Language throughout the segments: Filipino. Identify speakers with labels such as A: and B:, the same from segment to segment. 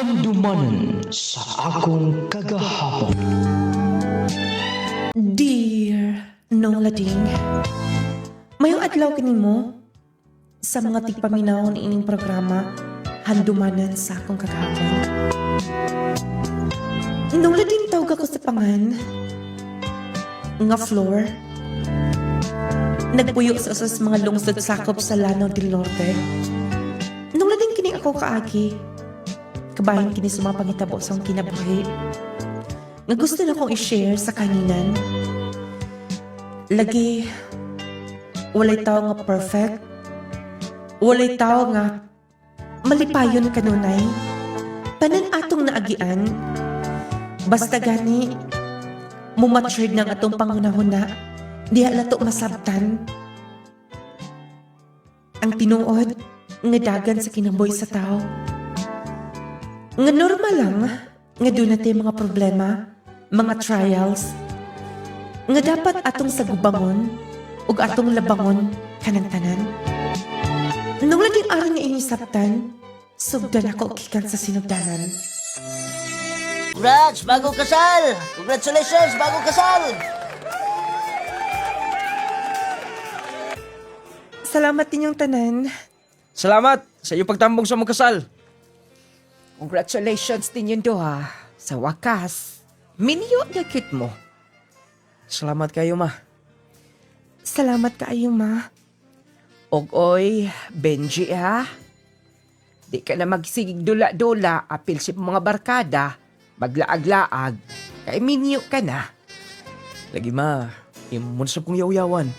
A: Handumanan sa akong kagahapon.
B: Dear Nong Lading, mayong adlaw kanimo sa mga tigpaminaw ni ining programa Handumanan sa akong kagahapon. Nong Lading tawag ako sa pangan nga Floor. Nagpuyo sa usas mga lungsod sakop sa Lanao del Norte. Nong Lading kini ako kaagi. Kabahin kini sa mga pangitabo sa akong kinabuhi. Nga gusto na kong i-share sa kaninan. Lagi, walay tao nga perfect. Walay tao nga malipayon kanunay. Tanan atong naagian. Basta gani, mumatured ng atong pangunahon na diha lato masabtan. Ang tinuod nga dagan sa kinabuhi sa tao. Nga normal lang nga doon natin mga problema, mga trials, nga dapat atong sagubangon ug atong labangon kanang tanan. Nung laging araw nga inisabtan, sugdan ako kikan sa sinugdanan.
C: Congrats! Bagong kasal! Congratulations! Bagong kasal!
B: Salamat ninyong tanan.
D: Salamat sa iyong pagtambong sa mong kasal.
E: Congratulations din yung duha. Sa wakas, minyo na kit mo.
D: Salamat kayo, ma.
B: Salamat kaayo, ma.
E: Oy, Benji ha. Di ka na magsigig dula-dula apil si mga barkada, maglaag-laag, kay minyo ka na.
D: Lagi, ma. Imun sa kong yaw-yawan.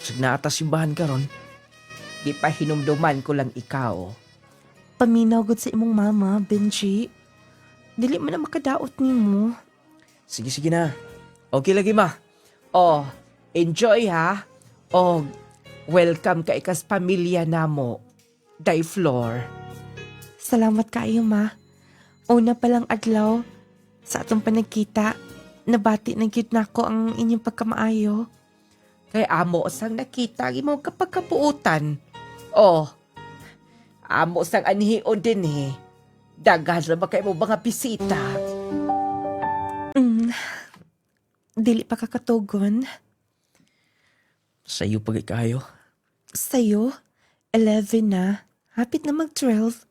D: Sig naatas simbahan ka ron.
E: Di pa hinumduman ko lang ikaw.
B: Paminaw gud sa imong mama, Benji. Dili man na makadaot nimo.
D: Sige na. Okay lagi, ma.
E: Oh, enjoy ha. Oh, welcome ka ikas pamilya namo. Day Floor.
B: Salamat kaayo, ma. Una palang adlaw sa atong panagkita, nabati ng cute nako ang inyong pagkamaayo.
E: Kay amo sang nakita ang imong kapagkapuutan. Oh, amo sang anhion din eh. Daghan na ba kayo mo mga bisita?
B: Dili pa kakatugon.
D: Sa iyo pag kayo.
B: Sa'yo, 11 na. Hapit na mag-12.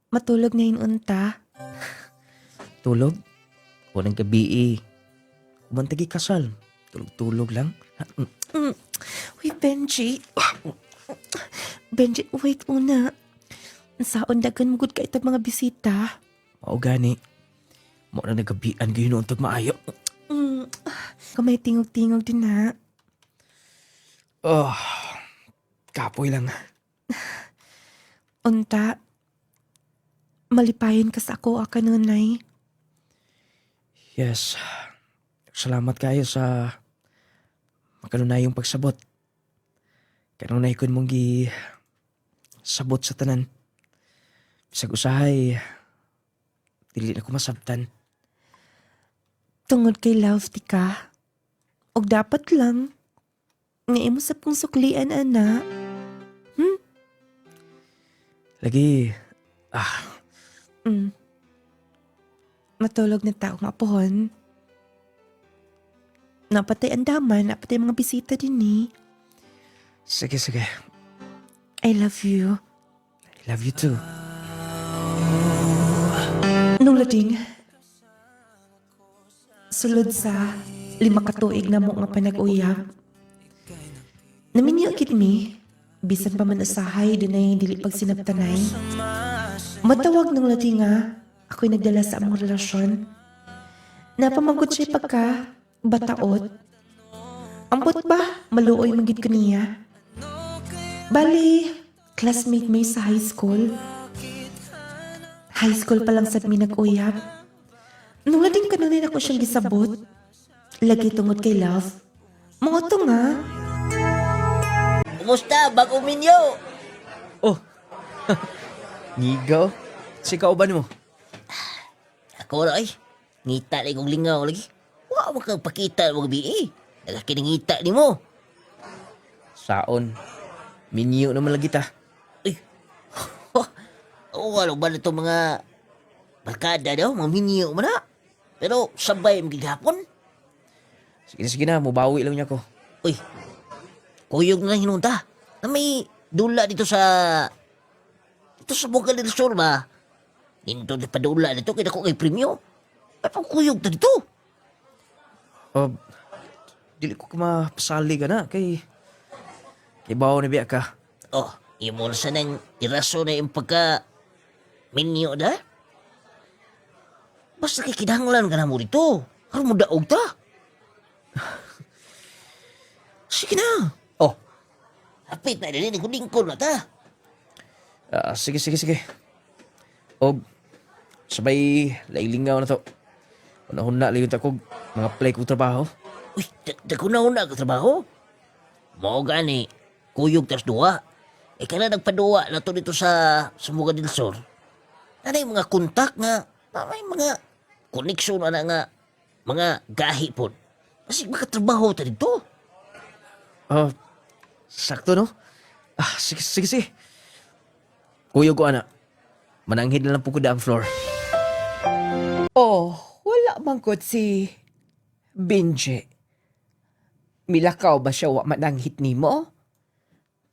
B: Matulog na yun unta.
D: Tulog? Walang gabi. Umantagi kasal. Tulog-tulog lang.
B: Uy, Benji. Benji, wait una. Saon dagan mo gud ka itong mga bisita.
D: Mao gani. Mo na nagabian gayon noon tag maayo.
B: Kamay tingog-tingog din na.
D: Oh, kapoy lang.
B: Unta, malipayon ka sa ako kanunay.
D: Yes. Salamat kayo sa makanunayong pagsabot. Kanunay ko mong sabot sa tanan. Bisag usahay, dili na ko masabtan.
B: Tungod kay love ti ka. Og dapat lang, nga imo sa pong suklian, ana.
D: Lagi,
B: Matulog na tao mapuhon. Napatay andaman, napatay mga bisita din ni.
D: sige.
B: I love you.
D: I love you too.
B: Nung lading, sulod sa 5 katuig na mo nga panag-uyab. Naminyo kit mi, bisan pa man usahay dunay dili pag sinabtanay. Matawag nung lading nga, ako'y nagdala sa among relasyon. Napamagod siya pagka bataot. Ambot ba, maluoy manggid ko niya. Bali, classmate may sa high school. High school pa lang sad mi nag-uyab. Nung lading kanunin ako siyang gisabot. Lagi tungod kay love. Mga to nga.
C: Kumusta? Bagong minyo?
D: Oh, Nigaw? Si kauban mo?
C: Ako na ay. Ngita na kong lingaw lagi. Wa mo kang pakita mo gabi eh. Nagakinangita ni mo.
D: Saon. Minyo naman lagi ta.
C: Ay. Wala ba na itong mga barkada daw, maminyo mo na. Pero sabay ang gigapon.
D: Sige na, mubawi lang niya ko.
C: Uy, kuyog na hinunta. Na may dula dito sa Boca del Sur ba? Dito di padula dito, kaya ko kay premyo. Ay pang kuyog ta dito.
D: Dili ko mapasali ka na, kay bawa na biya ka.
C: Oh, imo na sa nang iraso na yung pagka minyo da. Basta kay kinahanglan ka na mo dito. Karon mo daog ta. Sige na. Oh, hapit na din, lingkod na ta.
D: Sige. O, sabay, lailingaw na to. Unahon na, liyon ako, mga play kong trabaho.
C: Uy, daguna-una ka trabaho. Mao gani, kuyog tas duwa. Kana nagpaduwa na to dito sa Boca del Sur. Ano yung mga kontak nga, may mga koneksyon na nga, mga gahi po. Kasi makatrabaho ta dito.
D: Sakto, no? Sige. Kuyo ko, anak. Mananghid na lang po ko ang floor.
E: Oh, wala mangkot si Benji. Milakaw ba siya wa mananghit nimo?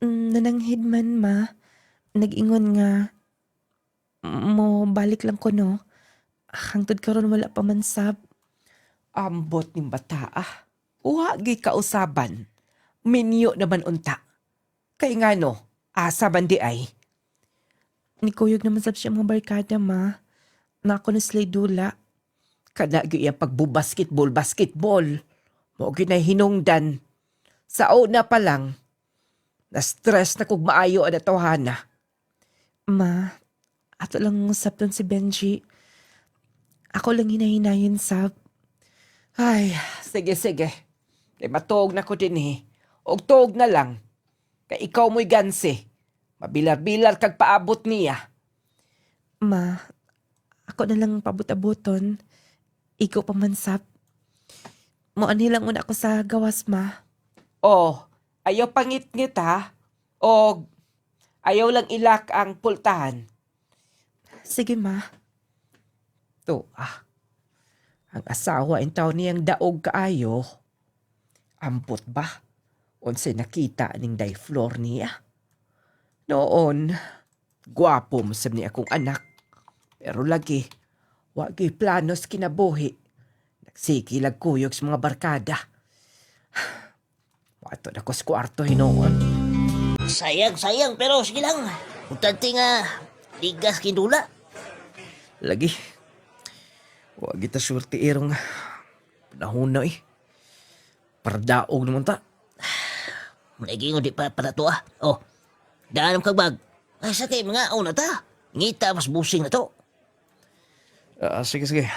B: Nananghid man, ma. Nag-ingon nga, mo balik lang ko, no? Hangtod karon wala pa man sab.
E: Ambot ning bata Wagi kausaban. Minyo naman unta. Kay nga no, asa man di ay.
B: Nikuyog naman sab siya mga barkada, ma. Na ako na sila'y dula.
E: Kana iya basketball. Mo ginay hinungdan. Sa una pa lang, na-stress na kog maayo ang tawhana.
B: Ma, ato lang usap si Benji. Ako lang hinahinayin sab.
E: Ay, sige. Kay matuog na ko din Og tuog na lang. Kay ikaw mo'y gansi. Mabilar-bilar kag paabot niya.
B: Ma, ako na lang pabut-abuton. Ikaw pa man sab. Mo lang una ako sa gawas, ma.
E: Oh, ayaw pangit-ngit Og ayaw lang ilak ang pultahan.
B: Sige, ma.
E: To, ang asawa in taon niyang daog kaayo. Ampot ba? Unsa nakita ning day floor niya? Noon, gwapo mo sab ni akong anak. Pero lagi, wagi planos kinabuhi. Nagsikilag kuyog sa mga barkada. Wato na ko sa kwarto hinoon.
C: Sayang, pero sige lang. Importante nga, ligas kindula.
D: Lagi. Huwag kita surti irong panahon na Para daog naman ta.
C: Lagi nga di pa para to Oh, daan ang kagbag. Ay, sa kay mga una ta. Ngita mas busing na to.
D: Sige.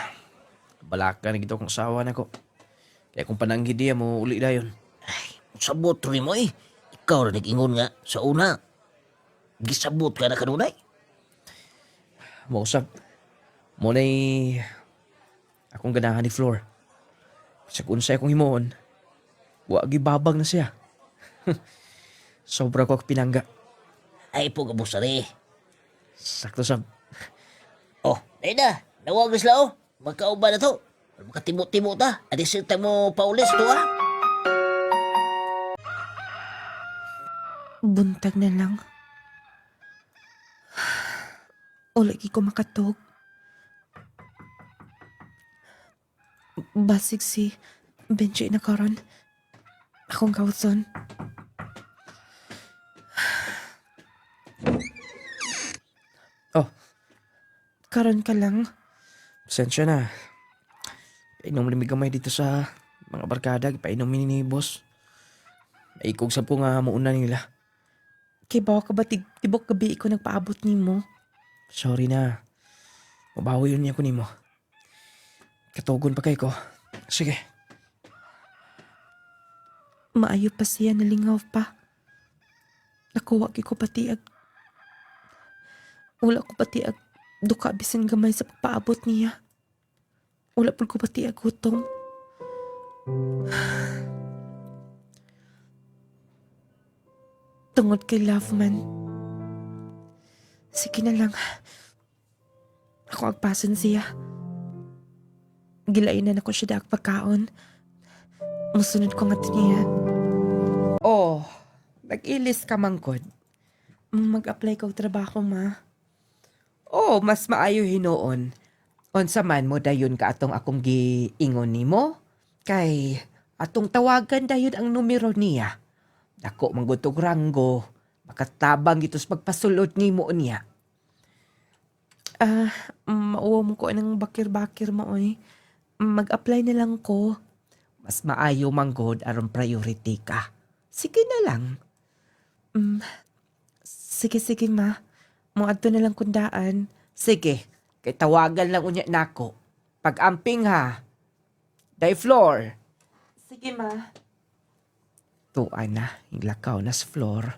D: Balaka na gito kong asawa na ko. Kaya kung pananggid niya mo uli dayon.
C: Ay, sabot rin mo Ikaw rin nag-ingon nga sa una. Gisabot ka na kanunay.
D: Mausap. Muna'y akong ganahan ni Flor. Sa kunsay akong himuon, wag ibabag na siya. Sobra ko pinangga.
C: Ay po kabusari.
D: Sakto sab.
C: Oh, ay na. Nawag na sila Magkauba na to. Makatimo-timo ta. At isinta mo paulis to
B: Buntag na lang. Ulagi ko makatog. Basig si Benji na karon. Akong kauson.
D: Oh,
B: Karon ka lang.
D: pasensya na. Painom limig gamay dito sa mga barkada. Painom ni boss. Naikog sa po nga mauna nila.
B: Kay bawa ka ba tibok gabi ko nagpaabot ni mo?
D: Sorry na. Mabawi yun niya ko nimo. Katugon pa kay ko. Sige.
B: Maayo pa siya nalingaw pa. Nakuha ko pati wala ko pati duka bisan gamay sa pagpaabot niya. Wala po ko pati gutom. Tungod kay love man. Sige na lang. Ako agpasan siya. Gilainan ako siya daak pagkaon. Musunod ko nga niya.
E: Oh, nag-ilis ka mangkod.
B: Mag-apply ko og trabaho, ma.
E: Oh, mas maayo hinoon. Unsa man mo dayon ka atong akong giingon nimo? Kay atong tawagan dayon ang numero niya. Dako manggutog ranggo. Makatabang ito sa pagpasulod nimo niya.
B: Mauwa mo ko ng bakir-bakir mo, oy. Mag-apply na lang ko.
E: Mas maayo manggod aron priority ka. Sige na lang.
B: Sige, ma. Muadto na lang kundaan.
E: Sige, kay tawagan lang unya nako. Pag-amping ha. Day floor.
B: Sige, ma.
E: Tuan na, lakaw na sa floor.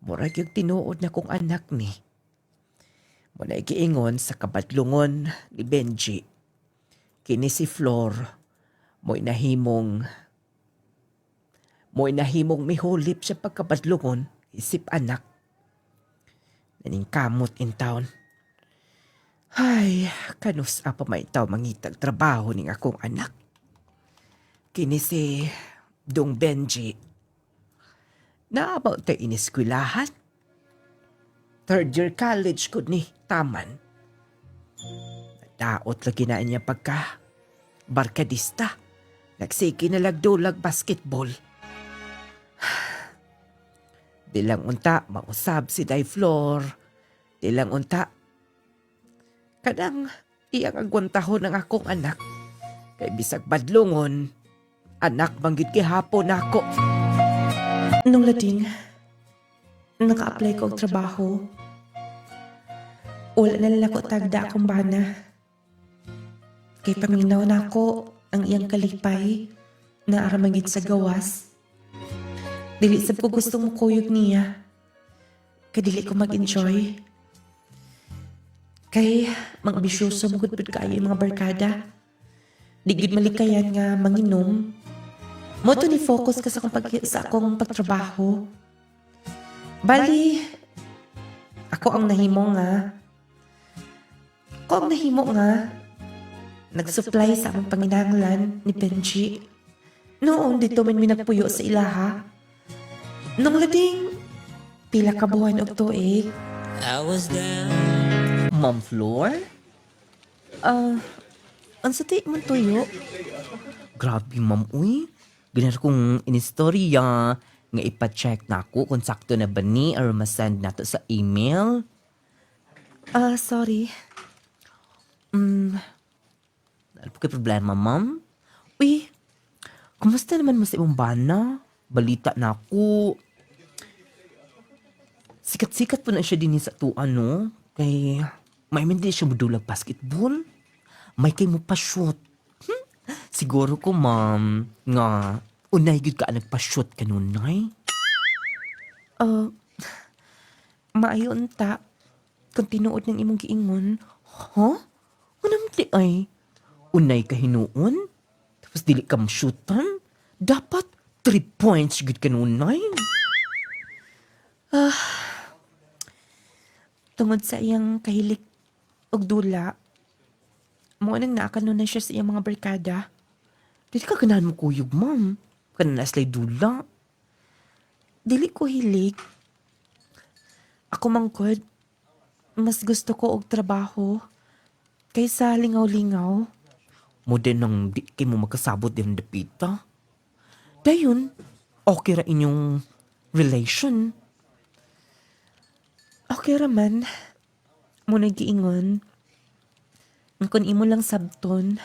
E: Murag yung tinuod na kong anak ni. Muna ikiingon sa kabadlungon ni Benji. Kini si Flor, mo'y nahimong mihulip sa pagkabadlungon isip anak. Naning kamot in town. Ay, kanus pa may tao mangitag trabaho ning akong anak. Kini si Dong Benji. Naabaw tayo iniskwilahan. Third year college ko ni taman. Daot lagi na niya pagka barkadista. Nagsiki na lagdulag basketball. Dilang unta, mausab si Day Flor. Dilang unta, kadang iyang agwantahon ng akong anak. Kay bisag badlungon, anak banggit gihapon ako.
B: Nung lading, naka-apply ko og trabaho. Wala na lang ako tagda akong bana. Kay paminaw na ako ang iyang kalipay na aramagid sa gawas. Dili sab ko gusto mo kuyog niya. Kay dili ko mag-enjoy. Kay mga bisyoso mo gud kayo yung mga barkada. Di gid malikayan nga manginom. Mo to ni focus ka sa akong pagtrabaho. Bali, ako ang nahimo nga. Nag-supply sa among panginahanglan ni Benji. Noong dito man mi nagpuyo sa ilaha. Nung lading, pila ka buwan og tuig.
D: Ma'am Flor?
B: Ang sati man tuyo.
D: Grabe, ma'am, uy. Ginar kong inistorya nga ipa-check na ako kung sakto na ba ni or masend na to sa email.
B: Sorry.
D: Ano po kay problema, ma'am? Uy, kumusta naman mo sa imong bana? Balita na ako. Sikat-sikat po na siya din sa tuan, no? Kay may hindi siya modulag basketball. May kay mo pa-shoot. Siguro ko, ma'am, nga unay gud ka nagpa-shoot kanunay.
B: Maayo unta. Kung tinuod ng imong giingon.
D: Huh? Unang di ay? Unay ka hinuon? Tapos dili ka shootan? Dapat 3 points gud kanunay.
B: Tungod sa iyang kahilik og dula, mo nang naakano na siya sa iyang mga barkada.
D: Dili ka ganahan mo kuyog, ma'am. Kanan na slay dula.
B: Dili ko hilig. Ako mangkod, mas gusto ko og trabaho kaysa lingaw-lingaw.
D: Mo din nang di kay mo magkasabot din dapita. Dayon, okay ra inyong relation.
B: Okay raman. Mo naggiingon. Kung imo lang sabton,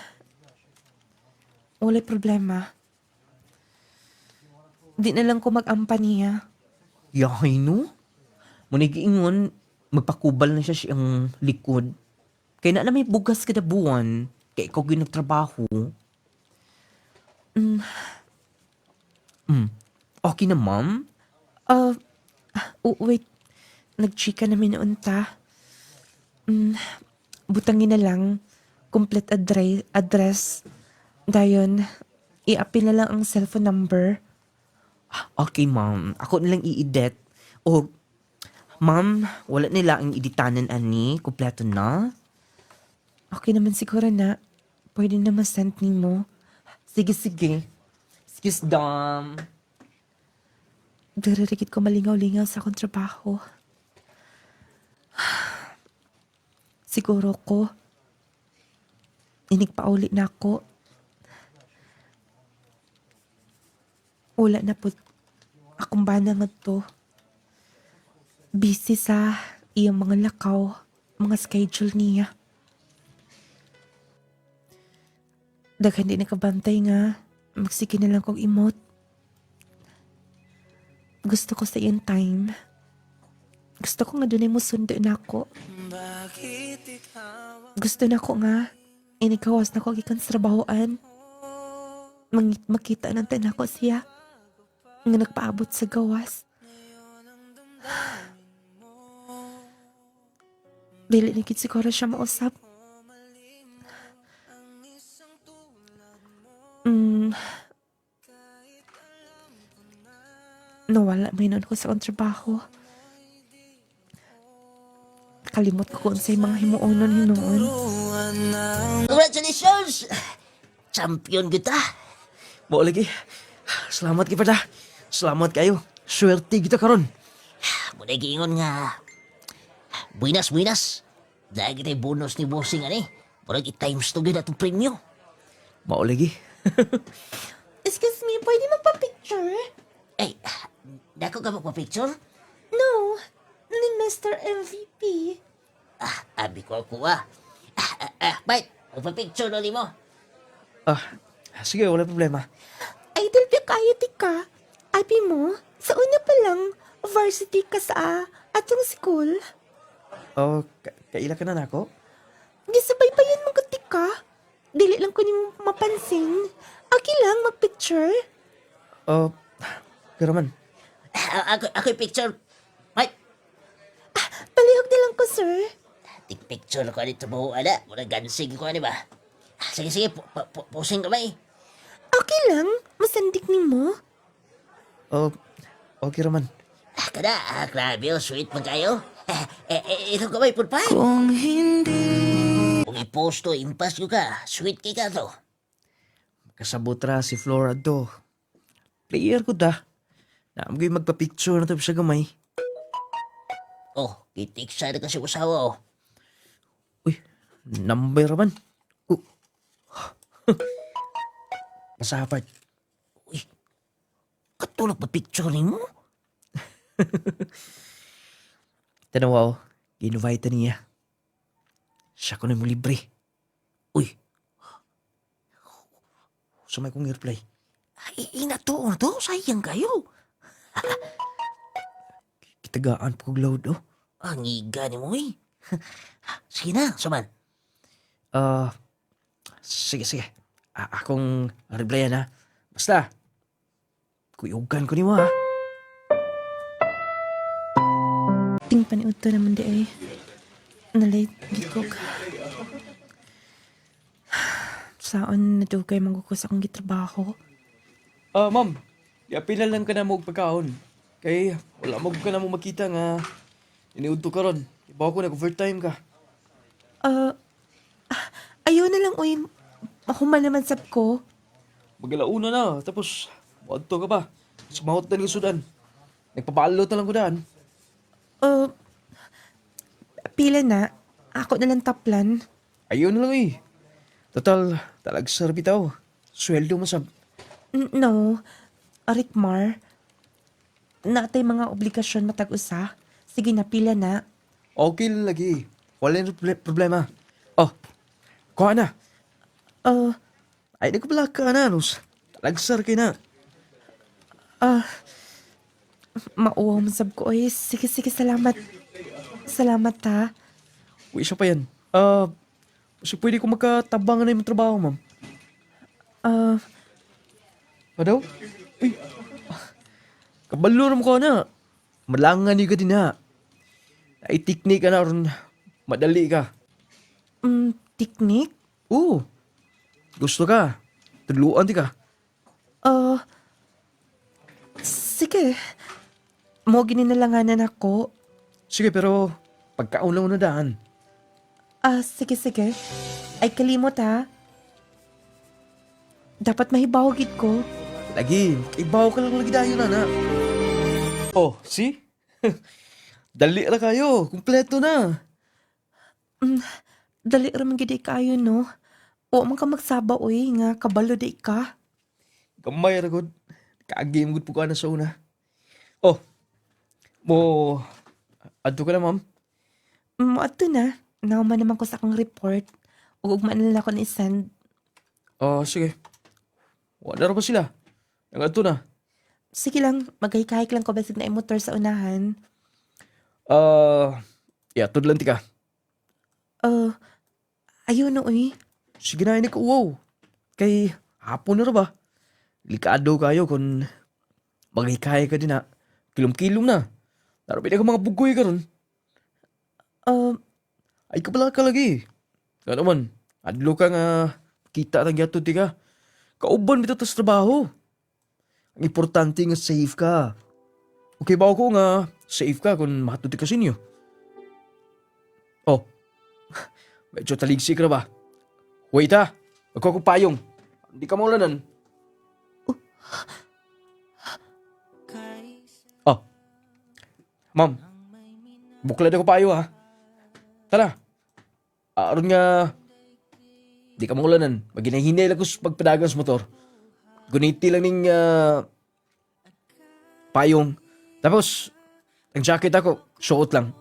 B: walay problema. Di na lang ko mag-ampa niya.
D: Yahay no? Muna giingon, magpakubal na siya siyang likod. Kaya na may bugas kada buwan, kaya ikaw ginagtrabaho. Okay na, ma'am?
B: Wait. Nag-chika namin noon ta. Butangin na lang. Complete address. Dayon, i-apil na lang ang cellphone number.
D: Okay, ma'am. Ako nilang i-edit. O, ma'am, wala nila ang editanan ani. Kompleto na.
B: Okay naman siguro na. Pwede naman send ni mo.
D: Sige. Excuse, Dom.
B: Dararigit ko malingaw-lingaw sa akong trabaho. Siguro ko, inigpauli na ako. Wala na po akong bana nga to. Busy sa iyang mga lakaw, mga schedule niya. Daghan di nakabantay nga, magsige na lang kong imot. Gusto ko sa iyang time. Gusto ko nga doon ay musundo na ako. Gusto na ko nga, inikawas na ko gikan sa trabahoan. Makita ng tanako siya. Nga nagpaabot sa gawas. Dili na gid siguro siya mausap. Nawala may noon ko sa akong trabaho. Kalimot ko kung sa'y mga himuonon hinoon.
C: Congratulations! Champion kita.
D: Mo lagi. Salamat kay pada. Salamat kayo. Swerte kita karon.
C: Muna giingon nga. Buinas. Dahil kita'y bonus ni bossing ani. Murag i-times 2 gid atong premyo.
D: Mo lagi.
B: Excuse me, pwede magpa-picture?
C: Ay, dako ka magpa-picture?
B: No, ni Mr. MVP.
C: Abi ko ako Bye, magpa-picture na mo.
D: Sige, wala problema.
B: Idol pa kayo, tika. Abi mo, sa una pa lang, varsity ka sa atong school.
D: Kaila ka na nako?
B: Gisabay pa yan mga tika. Dili lang ko ni mo mapansin. Aki lang mag-picture.
D: Pero man.
C: Ako picture. Bye.
B: Palihog na lang ko, sir.
C: Picture ko dito mo, ana. Muna gansig ko, ano ba? Sige, posing ka ba eh.
B: Okay lang, masandik ni mo.
D: Okay raman.
C: Kada, grabe oh, sweet man kayo. Ito ka ba, ipulpay?
A: Kung hindi
C: Kung i-post to, impas ko ka. Sweet kay ka to.
D: Kasabot ra si Flora do. Player ko da. Naamgoy magpa-picture na to sa gamay.
C: Oh, kitik siya na kasi usawa oh.
D: Uy, number raman. Masapad.
C: Uy, katulog pa picture ni mo?
D: Tanawa, ginuvite niya. Siya ko na mo libre.
C: Uy,
D: Sumay kong reply.
C: ina to, sayang kayo.
D: Kitagaan po kong load, oh.
C: Ang iga ni mo eh. Sige na, suman.
D: Sige. Akong replyan, ha. Basta, kuyugan ko ni mo, ha.
B: Ting paniud to naman di ay. Nalate gikog. Saon nadugay manggukos akong gitrabaho.
D: Ma'am, yapila lang ka na mo pagkaon. Kay, wala mo ka na mo makita nga iniudto ka ron. Ibaw ko nag-overtime ka.
B: Ayaw na lang, uy. Mahuman naman sab ko.
D: Magalauna na, tapos, wadto ka pa. Sumahot na ng sudan. Nagpapalo na lang ko daan.
B: Pila na. Ako na lang taplan.
D: Ayun na lang eh. Total, talag-sir bitaw. Sweldo mo sab.
B: No. Arikmar. Natay mga obligasyon matag-usa. Sige na, pila na.
D: Okay lang lagi. Wala na problema. Kuha na. Ay, nagpala ka na, Nus. Talag-sir kayo na.
B: Mauwaw mo sab ko, oy. Sige, salamat. Salamat, ha.
D: Uy, siya pa yan. Kasi pwede ko magkatabangan na yung trabaho, ma'am. Daw? Uy. Kabalo naman ko na. Malangan ka din ha. Ay, teknik ka na ron. Madali ka.
B: Teknik?
D: Oo. Gusto ka. Tudluan di ka.
B: Sige. Mo gininalanganan ako.
D: Sige, pero pagkaulaw na daan.
B: Sige, sige. Ay, kalimot ha. Dapat mahibawagid ko.
F: Lagi, ibaw ka lang lagi dayo na. Oh, see? Dali na kayo, kumpleto na.
B: Dali raman gidi kayo, no? O man ka magsaba, uy, nga kabalo di ka.
F: Gamay ra gud. Kaagim gud po ka na sa una. Oh, mo, adto ka na ma'am.
B: Ato na. Nauman naman ko sa akong report. Ug ugma na lang ako ni-send.
F: Oh, sige. Wala ra ba sila? Ang adto na.
B: Sige lang, magahikahik lang ko basig na motor sa unahan.
F: Yeah, tudlan ti ka.
B: Ayun no, uy.
F: Sige na, ini ko, wow. Kay, hapon na ra ba? Likado kayo kung maghikaya ka din na. Kilom-kilom na. Narobi na ka mga bugoy ka ron. Ay, kapala ka lagi. Nga naman, adlo ka nga kita ang yato ti ka. Kauban bitaw tas trabaho. Ang importante nga safe ka. Okay ba ako nga safe ka kung matuti ka sinyo? Oh, medyo taligsi ka na ba? Wait ha, magkakupayong. Hindi ka maulanan. Oh, ma'am, bukla na ko payo ha. Tara, aron nga, di ka maulanan. Maginahinay lang ko sa pagpadagan sa motor. Guniti lang ning payong. Tapos, ang jacket ako, suot lang.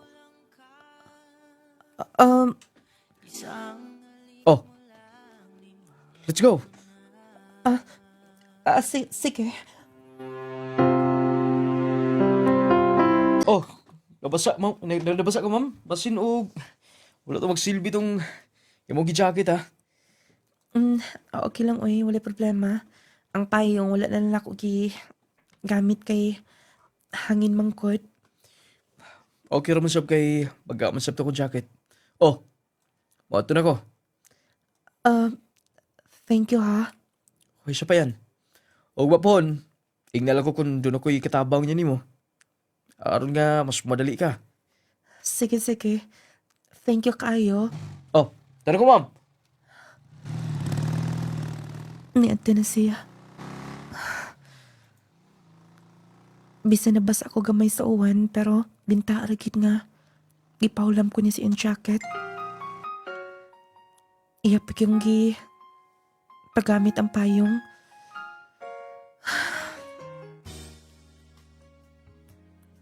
F: Oh, let's go.
B: Sige.
F: Oh, nabasa, ma'am. Nabasa ka, ma'am. Basin o, wala to magsilbi tong imong jacket ha.
B: Okay lang, uy. Wala problema. Ang payong, wala na lang ako gamit kay hangin mangkot.
F: Okay raman sab kay baga man sab to ko jacket. Oh, mato na ko.
B: Thank you, ha?
F: Hoy, siya pa yan. O wapon, ignal ako kung doon ako'y katabang niya nimo. Aron nga, mas madali ka.
B: Sige. Thank you kayo.
F: Oh, tara ko, ma'am.
B: Niadto na siya. Bisa na basa ako gamay sa uwan, pero binta aragit nga. Gipaulam ko niya si yung jacket. Iyapik yung pagamit ang payong.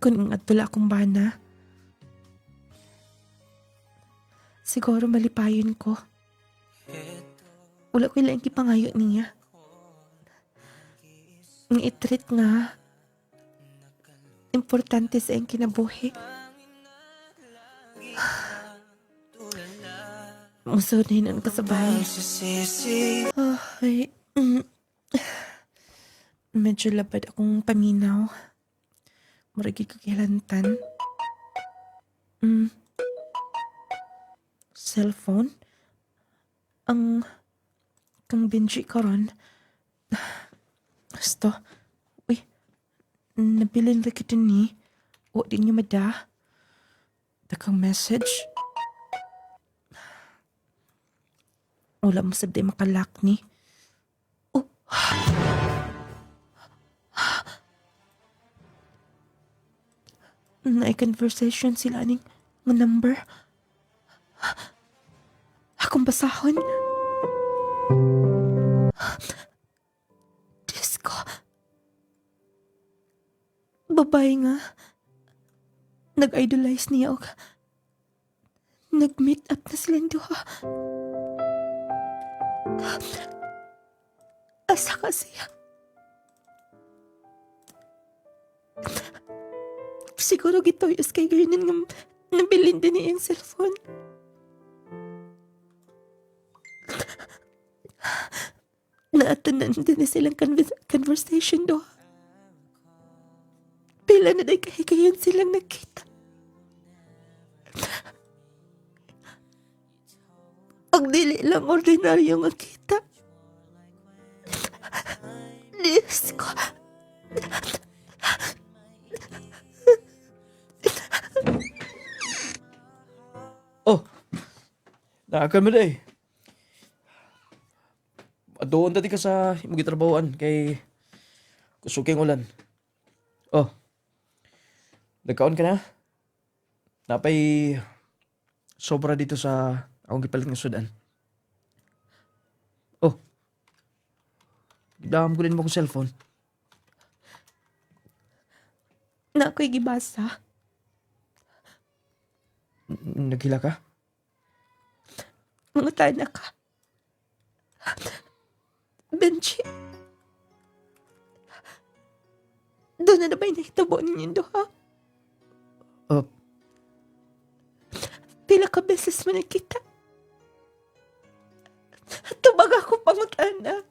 B: Kung atula akong bana, siguro malipayon ko. Wala ko ilang kipangayo niya. Ang itreat nga, importante sa iyang kinabuhi. Musunin ang kasabay. Ay, medyo labad akong paminaw. Maragi kagilantan. Cellphone? Ang kang Benji karon. Gusto. Uy, nabilin ra kita ni. O di niyo mada. Dakang message. Wala mo sabday makalak ni. Oh. Naay conversation sila ning nga number. Akong basahon. Diyos ko. Babae nga. Nag-idolize niya og nag-meet up na silang duha. Asa ka siya? Siguro gitoyos kay ganyan nga nabilin din niya yung cellphone. Naatanan din na silang conversation do. Pila na day kahigayon silang nakita. Ang dili lang ordinaryo nga kita. Diyos ko.
F: Oh, Naakan mo day. Doon dati ka sa imong gitrabahoan kay kusuking ulan. Oh. Nagkaon ka na? Napay sobra dito sa akong gipalit nga sudan. Oh. Gidaham ko din mo kong cellphone.
B: Na ako'y gibasa.
F: Naghila ka?
B: Mga tana ka. Benji. Doon na ba'y nahitabo ninyong duha?
F: Oh,
B: Pila ka beses mo nakita. Tubag ako pangutana.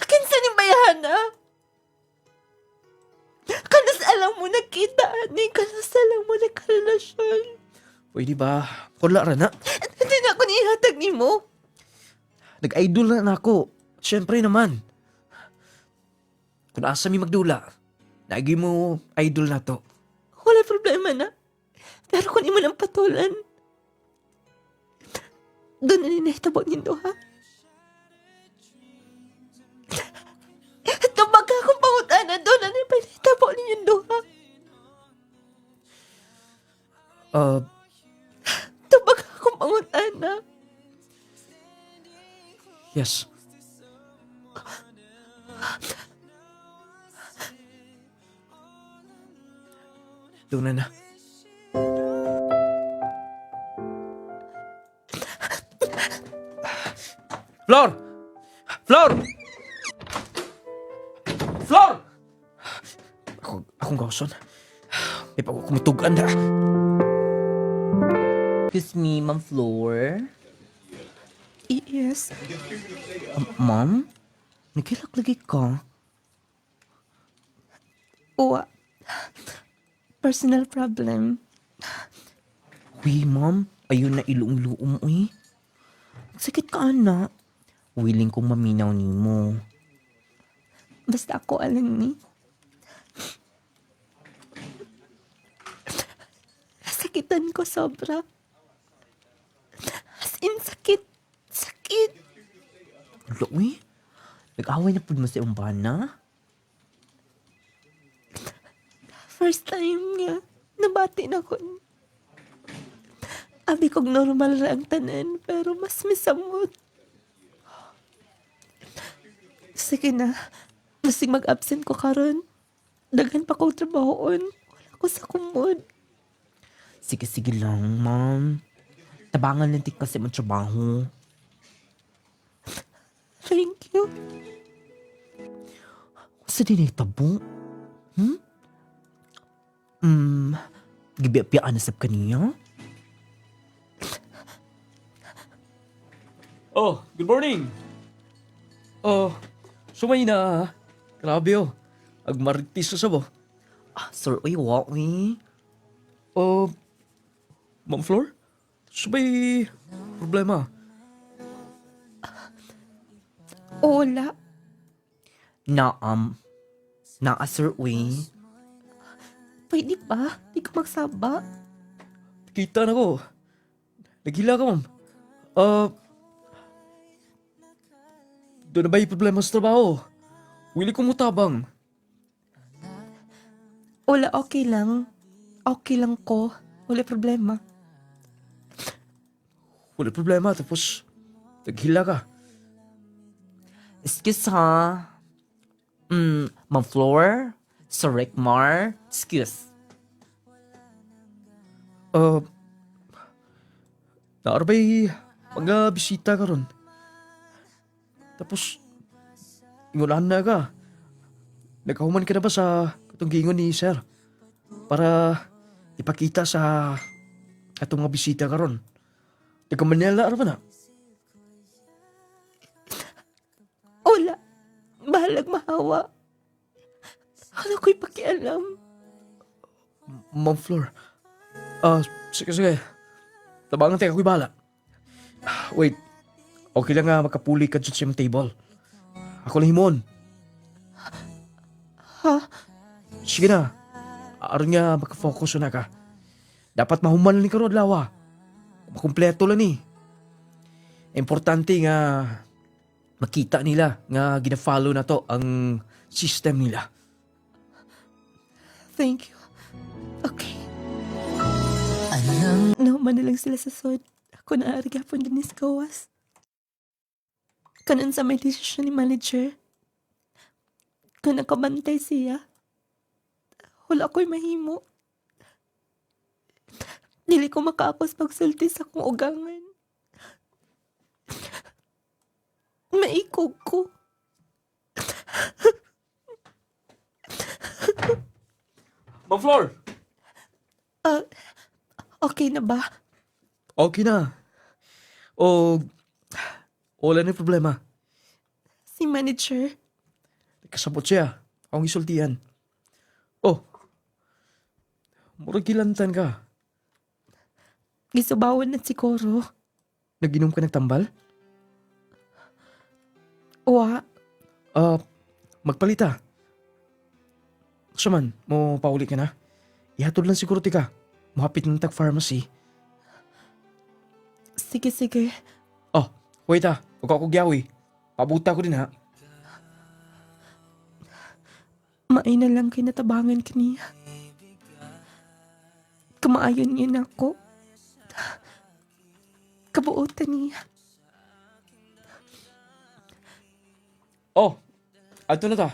B: Kinsa ni bayana? Kanas alam mo nakita ni kanas alam mo nagkarelasyon.
F: pwede ba? Wala ra na.
B: Hindi na ako nihatag ni mo.
F: Nag-idol na ako. Siyempre naman. Kung asa mi magdula, nagi mo idol na to.
B: Wala problema na. Pero kung imo lang patulan, doon na ninahitabo niyo duha. Tubag ka akong pangutana, doon na ninahitabo niyo duha. Tubag ka akong pangutana.
F: Yes. Doon na. Flor! Flor! Flor! Akong gawson. May pagkukumutugan na.
D: Excuse me, Ma'am Floor.
B: Yes.
D: Ma'am? Nagkilak lagi ka?
B: Uwa. Personal problem.
D: Uy, ma'am. Ayun na ilong-luom, uy. Sakit ka, anak. Willing kong maminaw ni mo.
B: Basta ako alam ni. Sakitan ko sobra. As in, sakit. Sakit.
D: Wala, uy. Nag-away na po mo sa umbana?
B: First time nga, nabati na ko. Abi kog normal ra ang tanan, pero mas misamot. Sige na, masig mag-absent ko karon. Daghan pa kong trabahoon. Wala ko sa kumod.
D: Sige lang, ma'am. Tabangan lang tik kasi mong trabaho.
B: Thank you.
D: Sa din ay tabo? Gibiapiyaan na sab kaniya?
F: Oh, good morning! Oh, sumay na. Grabe oh. Agmaritis sa sabo.
D: Sir, uy, wa, uy.
F: Oh, Ma'am Flor? Sumay problema.
B: Wala.
D: Naa, sir, uy.
B: Pwede ba? Di ko magsaba.
F: Kita na ko. Naghila ka, ma'am. Doon na ba yung problema sa trabaho? Willing kong mutabang.
B: Wala, okay lang. Okay lang ko. Wala problema.
F: Wala problema, tapos naghila ka.
D: Excuse, ha? Ma'am Floor? Sir Rickmar? Excuse.
F: Naarbay mga bisita ka ron. Tapos, ingulahan na ka. Nagkahuman ka na ba sa katunggingon ni Sir? Para ipakita sa atong mga bisita ka ron. Nagkamanila na ba na?
B: Wala. Bahalag mahawa. Ano ko'y pakialam?
F: Ma'am Flor. Sige. Tabangan tayo ako'y bahala. Wait. Okay lang nga makapuli ka dyan sa iyong table. Ako lang himon.
B: Ha?
F: Sige na. Aron nga makafocus na ka. Dapat mahuman ni karon lawa. makumpleto lang ni. Importante nga makita nila nga gina-follow na to ang system nila.
B: Thank you. Okay.
A: Alam
B: Nauman na lang sila sa sod. Ako na arigapon din sa gawas. Kanan sa may desisyon ni manager. Kung nakabantay siya, wala ko'y mahimo. Dili ko makaapos pagsulti sa akong ugangan. Maikog ko.
F: Ma'am Flor!
B: Okay na ba?
F: Okay na. O, wala na yung problema.
B: Si manager?
F: Kasabot siya. Akong isultihan. Oh, murag gilantan ka.
B: Gisubawan na siguro.
F: Naginom ka ng tambal?
B: Wa.
F: Magpalita. Saman, mo pauli ka na? Ihatod lang siguro tika. Muhapit ng tag-pharmacy.
B: Sige.
F: Oh, wait ah. Huwag ako gyawi. Pabuta ko din ha.
B: Maay na lang kinatabangan kaniya. Kamaayon niya na ako. Kabuotan niya.
F: Oh, ato na ta.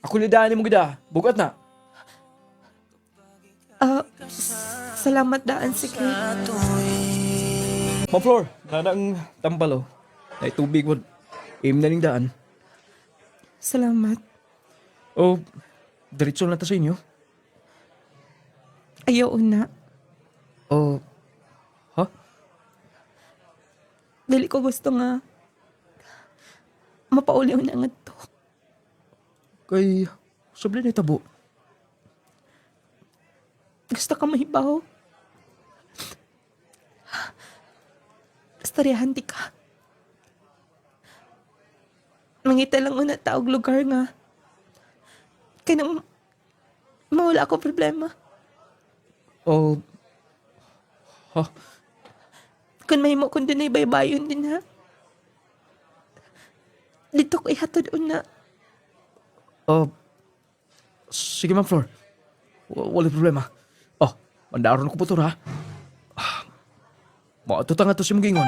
F: Ako lidaan mo gida. Bugat na.
B: Salamat daan, sige.
F: Ma'am Flor, nanang tambal oh. Ay tubig mo. Aim na ning daan.
B: Salamat.
F: Oh, diretso na ta sa inyo.
B: Ayaw na.
F: Oh, ha?
B: Dili ko gusto nga mapauli na nga to.
F: Kay, sabi na tabo.
B: Gusto ka mahibaw? Storyahan ti ka. Mangita lang una taog lugar nga. Kaya nang mawala ako problema.
F: Oh, ha?
B: Kung mahimo kung din ay baybayon din ha. Dito ko ihatod una.
F: Oh, sige Ma'am Flor. Wala problema. Oh, mandaron ko po to ha. Maatuta nga to si Mugingon.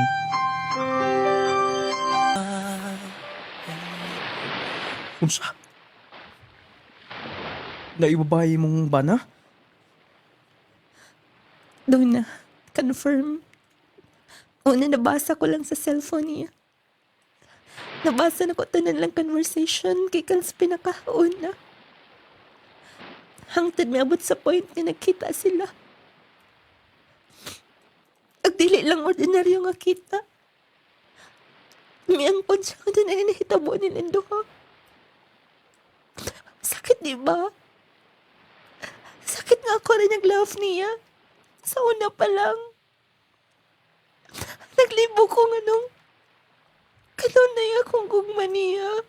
F: Unsa? Naibabay mong bana?
B: Doon na. Confirm. Una nabasa ko lang sa cellphone niya. Nabasa na ko tanan lang conversation kay kans pinakauna. Hangtod may abot sa point na nagkita sila. Ang dili lang ordinaryo nga kita. May angkod siya doon ay nahitabo nilang duha. Sakit di ba? Sakit nga ako rin nag-love niya. Sa una pa lang. Naglibo ko nga nung kanunay akong gugma niya.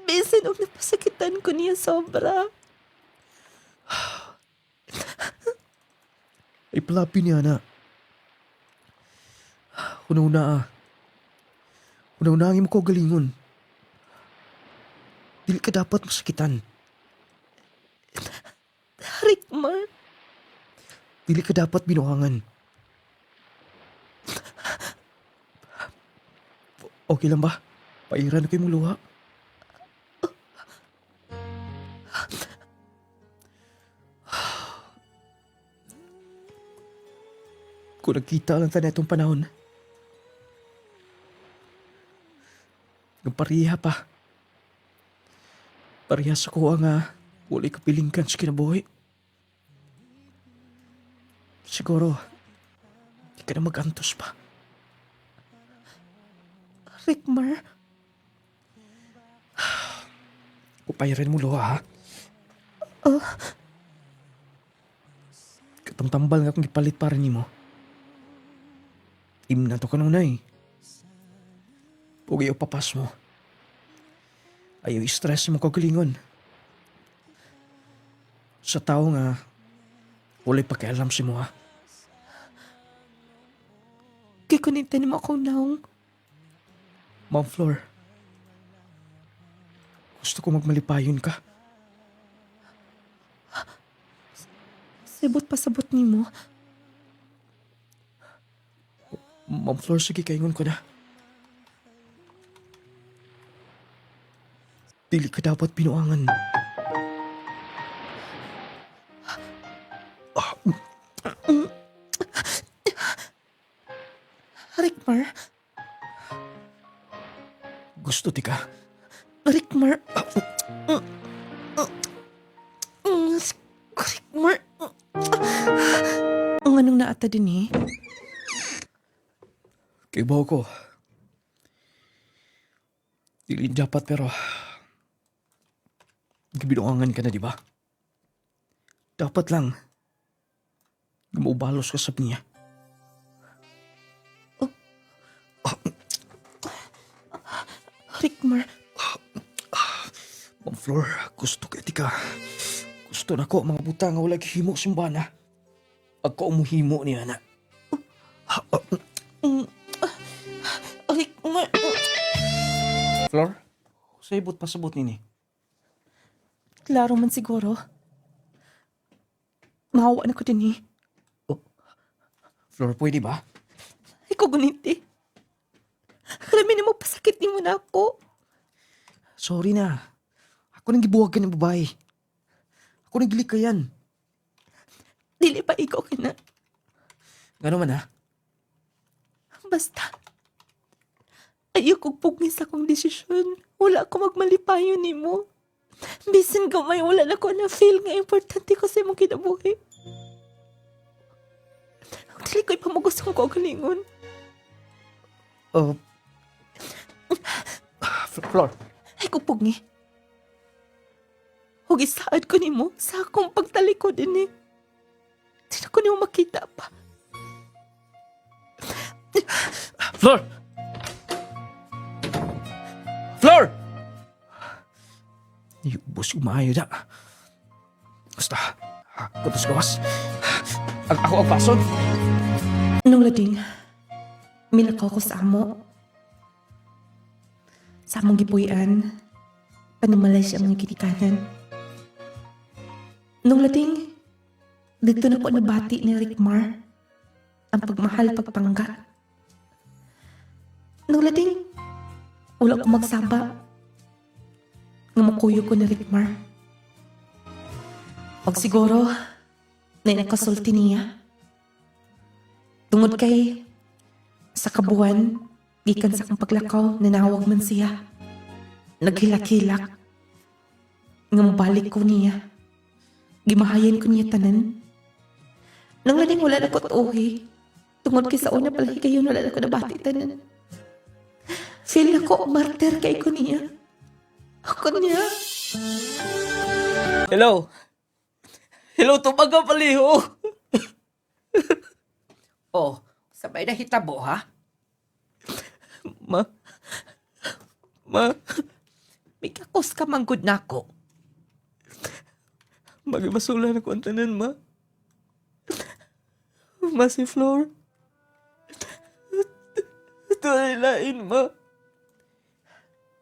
B: Bisan og napasakitan ko niya sobra.
F: Ay palapi niya na. Una-una ang imo ko galingon. Dili ka dapat masakitan.
B: Rickmar,
F: Dili ka dapat binuhangan. Okay lang ba? Pairan na kayo mong luha. Kung nagkita lang tayo na itong panahon. Nagpariha pa. Pariha sa kuha nga wala kapilingkan sa kinabuhi. Siguro, di ka na mag-antos pa.
B: Rickmar,
F: Upayran mo luha, ha? Katong tambal nga kung ipalit para ni mo. Im na to ka nung nay. Huwag ayaw papas mo. Ayaw stress mo kagalingon. Sa tao nga, wala'y pakialam si mo, ha?
B: Kay kunintan mo akong naong.
F: Ma'am Flor, gusto ko magmalipayon ka.
B: Sabot pasabot ni mo.
F: Ma'am Flor, sige kaingon ko na. Dili ka dapat pinuangan.
B: Rickmar,
F: Gusto ti ka.
B: Rickmar. Rickmar. Ang anong naata din eh?
F: Kay bawo ko. Dili dapat pero gibinuangan ka na, di ba? Dapat lang gumubalos ka sa niya.
B: Rickmar,
F: Ma'am Flor, gusto ka ka. Gusto na ko mga buta nga wala himo simbana. Ako umuhimo niya na.
B: Rickmar.
F: Flor, saibot pasabot nini.
B: Klaro man siguro. Mahawa na ko din eh.
F: Flor, pwede ba?
B: Ikaw guniti. Kalamin mo pasakit ni mo na ako.
F: Sorry na. Ako nang gibuwag ka ng babae. Ako nang gilik ka yan.
B: Dili pa ikaw ka na.
F: Gano man ha?
B: Basta. Ayoko pugni sa akong desisyon. Wala ko magmalipayon ni mo. Bisan gamay, wala na ko na feel nga importante ko sa imong kinabuhi. Dili ko ipamugos kong kaugalingon.
F: Flor.
B: Ay ko pugni. Huwag isaad ko ni mo sa akong pagtalikod din eh. Di na ko ni mo makita pa.
F: Flor! Flor! Iubos yung maayo na. Basta, kapos gawas. Ako ang pason.
B: Nung lading, milakaw ko sa amo. Sa among gipuyan, panimalay siya mga kinikanan. Nung lading, dito na ko nabati ni Rickmar ang pagmahal pagpangga. Nung lading, wala ko magsaba nga makuyo ko ni Rickmar. Pag siguro, na nakasulti niya. Tungod kay sa kabuan, gikan sa akong paglakaw, nanawag man siya. Naghilak-hilak. Nga mabalik ko niya. Gimahayan ko niya tanan. Nang laning wala na ko tuhi. Tungod kay sa una pala kayo wala na ko nabati tanan. Feel na ko martyr kay ko niya. Ako niya.
F: Hello? Hello, tumaga paliho.
E: Oh, sabay na hitabo ha?
F: Ma,
E: May kakos ka manggod na ako.
F: magibasulan ako ang tanan, ma. Ma, si Flor. Ito ay lain, ma.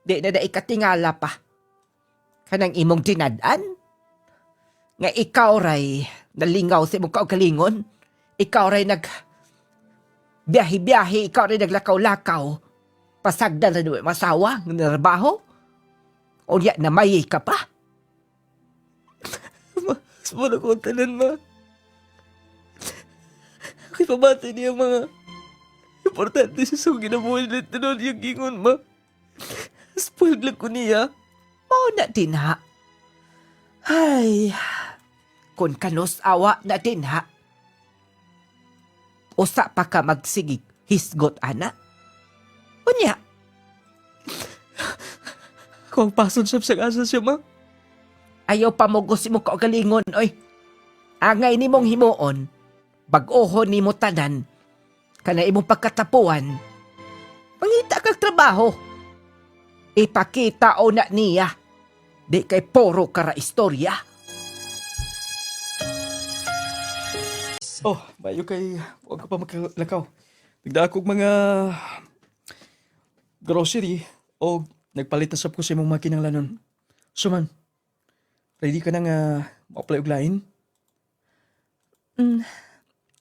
E: Di na ikatingala pa. Kanang imong dinadaan. Nga ikaw ray nalingaw sa imong kaugalingon. Ikaw ray biyahe-biyahe, ikaw ray naglakaw-lakaw. Pasagdan na doon masawa, ng narbaho. O ya, namayi ka pa.
F: Sumula ko ang tanan, ma. Ako'y pabati niya mga importante sa sugi na buhay na tanon yung gingon, ma. Spoiled lang ko niya.
E: Mao na din ha. Ay, kung kanos awa na din ha. Usa pa ka magsigig, hisgot ana. Unya,
F: Kung pason siya sa asa siya, ma.
E: ayaw pa mo gusto mo kaugalingon, oy. Angay ni mong himuon, bag-ohon ni mo tanan, kana imong pagkatapuan, mangita kag trabaho. Ipakita o na niya, di kay poro kara istorya.
F: Oh, bayo kay huwag ka pa magkalakaw. Nagdaan kog mga grocery o nagpalit na sab ko sa imong makinanglanon. So man, ready ka na nga ma-apply og lain?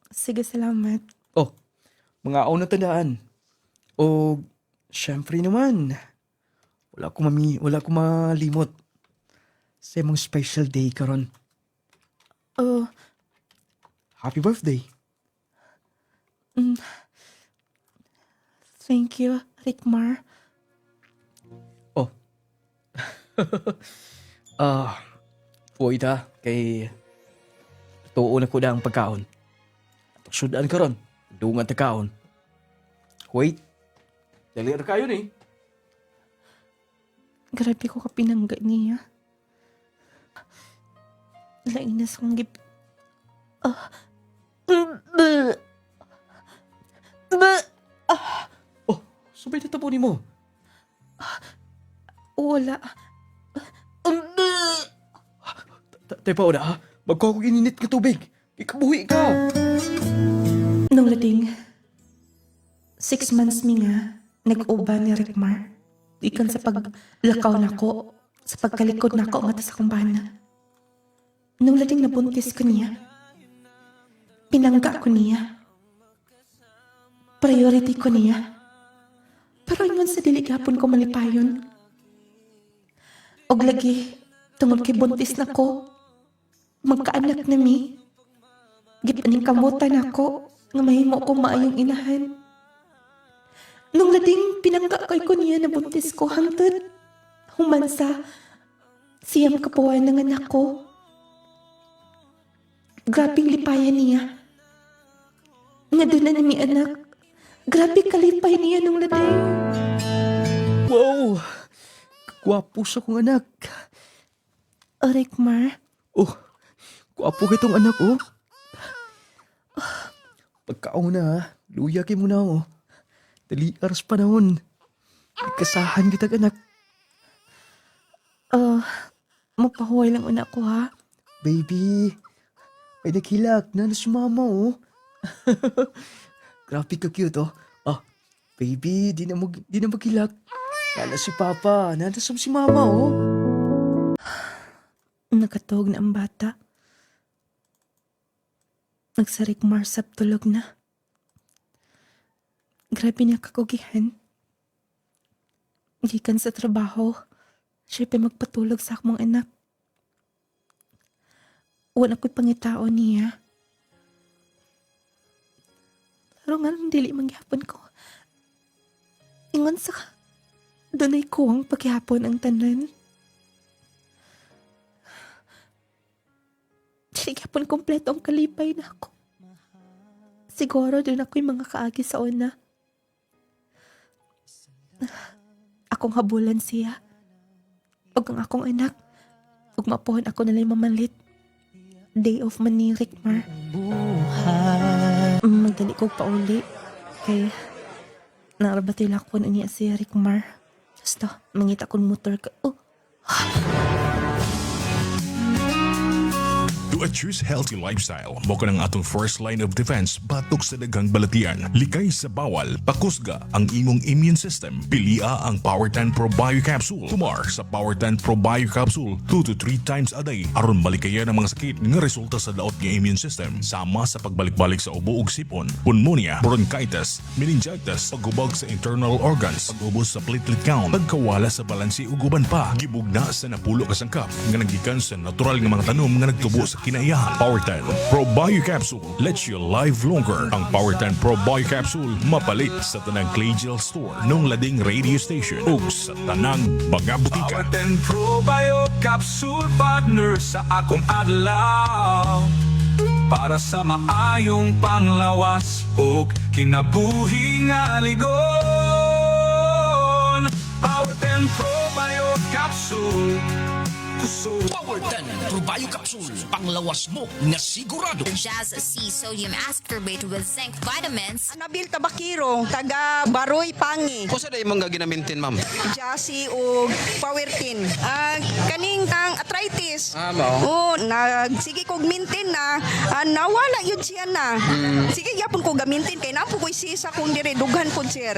B: Sige, salamat.
F: Oh, mga aw na tandaan. O, syempre naman, wala ko malimot sa imong special day karon.
B: Oh,
F: Happy birthday.
B: thank you, Rickmar.
F: Oh. Puwi ta, kay tuon na ko na ang pagkaon. Sudan karon, dungan ta kaon. Wait, dali ra kayo ni.
B: Grabe ko ka pinangga niya. Lainas kong gip...
F: Oh, sabay na tapunin mo.
B: Wala.
F: Tayo pa una ha, magkuha ko gininit ka tubig. Ikabuhi ka.
B: Nung lading, 6 months mi nga, nag-uba ni Rickmar. Ikan sa paglakaw nako, sa pagkalikod nako nga sa kumbana. Nung lading nabuntis ko niya, pinangga ko niya. Priority ko niya. Pero ingon sa diligapon ko malipayon. Og lagi, tungod kay buntis nako, magkaanak na mi. Gipaning kamutan ako, nga mahimo ko maayong inahan. Nung lading pinangga ko niya na buntis ko hangtod, humansa, siyam kapuan ng anak ko. Grabing lipayan niya. Nga doon na ni anak, grabe kalipay niya nung lading.
F: Wow, gwapo sa kong anak.
B: Rickmar,
F: Oh, gwapo kitong anak oh. Pagkaon na ha, luya kay mo na oh. Dali aras panahon. Ikasahan kita anak.
B: mapahuway lang anak ko ha.
F: Baby, may naghilak na si mama oh. Grabe ka cute oh. Ah, baby, di na maghilak. Nana si papa, nana si mama oh.
B: Nakatog na ang bata. Nagsarik marsap tulog na. Grabe niya kakugihan. Gikan sa trabaho, siya pa magpatulog sa akong anak. Wala ko'y pangitaon niya. Pero nga nung dili mangyapon ko. Ingon sa dunay kuwang paghapon ang tanan. Dili gyapon kompleto ang kalipay na ako. Siguro doon ako'y mga kaagi sa una. Akong habulan siya. Og ang akong anak. Og mapuhon ako nalay mamalit. Day off man ni Rickmar. Magdali ko pauli. Kay narabatila ko niya si Rickmar. Basta, mangita kong motor ka. Oh.
G: To choose healthy lifestyle, mo ka ng atong first line of defense batok sa daghang balatian. Likay sa bawal, pakusga ang imong immune system. Pilia ang Power 10 Pro Bio Capsule. Tumar sa Power 10 Pro Bio Capsule 2 to 3 times a day aron malikayan ang mga sakit nga resulta sa daot nga immune system. Sama sa pagbalik-balik sa ubo ug sipon, pneumonia, bronchitis, meningitis, paghubog sa internal organs, pag-ubos sa platelet count, pagkawala sa balansi ug uban pa. Gibugna sa napulo ka sangkap nga naggikan sa natural nga mga tanom nga nagtubo sa kinaiyahan. Power 10 Pro Bio Capsule lets you live longer. Ang Power 10 Pro Bio Capsule mapalit sa tanang Clay Store nung lading radio station ug sa tanang mga butika.
H: Power 10 Pro Bio Capsule partner sa akong adlaw para sa maayong panglawas ug kinabuhi nga ligon. Power 10 Pro Bio Capsule Capsule.
I: Power 10 Probio Capsule. Panglawas mo nga sigurado.
J: Jazz C Sodium Ascorbate with zinc vitamins.
K: Anabil Tabakiro, taga Baroy Pangi.
L: Kusa day mong ginamintin, ma'am?
K: Jasi o Powertin. Kaning tang arthritis.
L: Mao.
K: Sige kog mintin na. Nawala yun siya na. Sige yapon ko gamintin kay napo ko sisa kung dire dughan pod sir.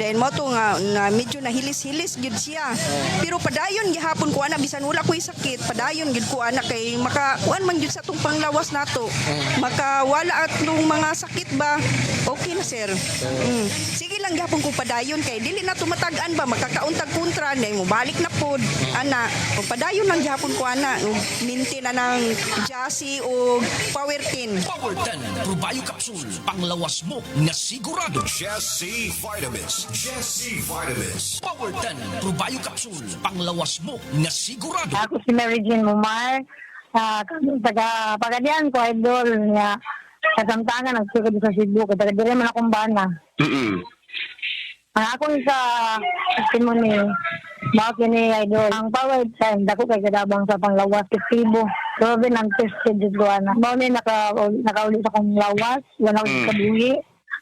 K: Then mo to nga na medyo nahilis-hilis gyud siya. Pero padayon gihapon ko ana bisan wala ko'y sakit. Padayon gyud ko ana kay makakuan man gyud sa tong panglawas nato. Makawala at nung mga sakit ba. Okay na sir. Sige lang gihapon ko padayon kay dili na tumatagan ba makakauntag kontra na mo balik na pod ana. O padayon lang gihapon ko ana. Mintin na ng Jasi o Powertin.
I: Power 10 Probio Capsule. Panglawas mo nga sigurado.
H: Jesse Vitamins. Jesse Vitamins.
I: Power 10 Probio Capsule. Panglawas mo nga sigurado.
M: Ako si Mary Jean Mumar. Taga Pagadian ko, idol niya. Sa Samtangan, nagsikod sa Cebu. Taga dire man akong bana. Ang akong sa testimony, bakit ni idol. Ang power 10, dako kay kadabang sa panglawas, efektibo. Grabe ng tested dito ko, ana. Bawa nakauli sa akong lawas, wala ko sa kabuhi.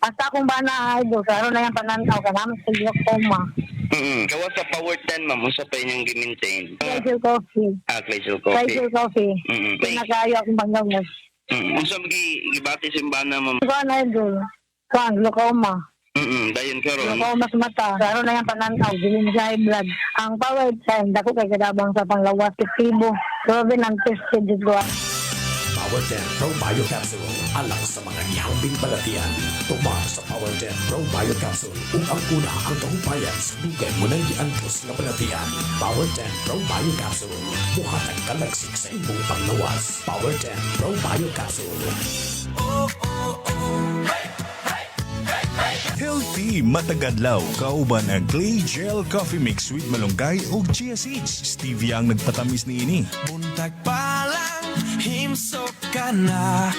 M: Hasta akong bana, idol, karoon na yung pananaw, kanaman sa glaucoma.
L: Gawa sa Power 10, ma'am. Usa pa inyong gi-maintain.
M: Glacial coffee.
L: Glacial Coffee.
M: Glacial coffee. Pinakayo akong panglawas.
L: Unsa gibati simbana, ma'am?
M: Ikaw na, idol. Kan, glaucoma.
L: Dayon karon.
M: Glaucoma sa mata. Karoon na yung pananaw, dilim sa high blood. Ang power 10, dako kay kadabang sa panglawas, efektibo. Grabe ng tested dito ko.
I: Power 10 Pro Bio Capsule. Alang sa mga nihambing balatian. Tumar sa Power 10 Pro Bio Capsule. Kung ang una ang kahupayan sa dugay mo nang giantos na balatian. Power 10 Pro Bio Capsule. Buhatag kalagsik sa imong panglawas. Power 10 Pro Bio Capsule.
G: Healthy matagadlaw kauban ang Clay Gel Coffee Mix with malunggay ug chia seeds. Stevia ang nagpatamis niini.
A: Buntag pa lang, himsok ka na.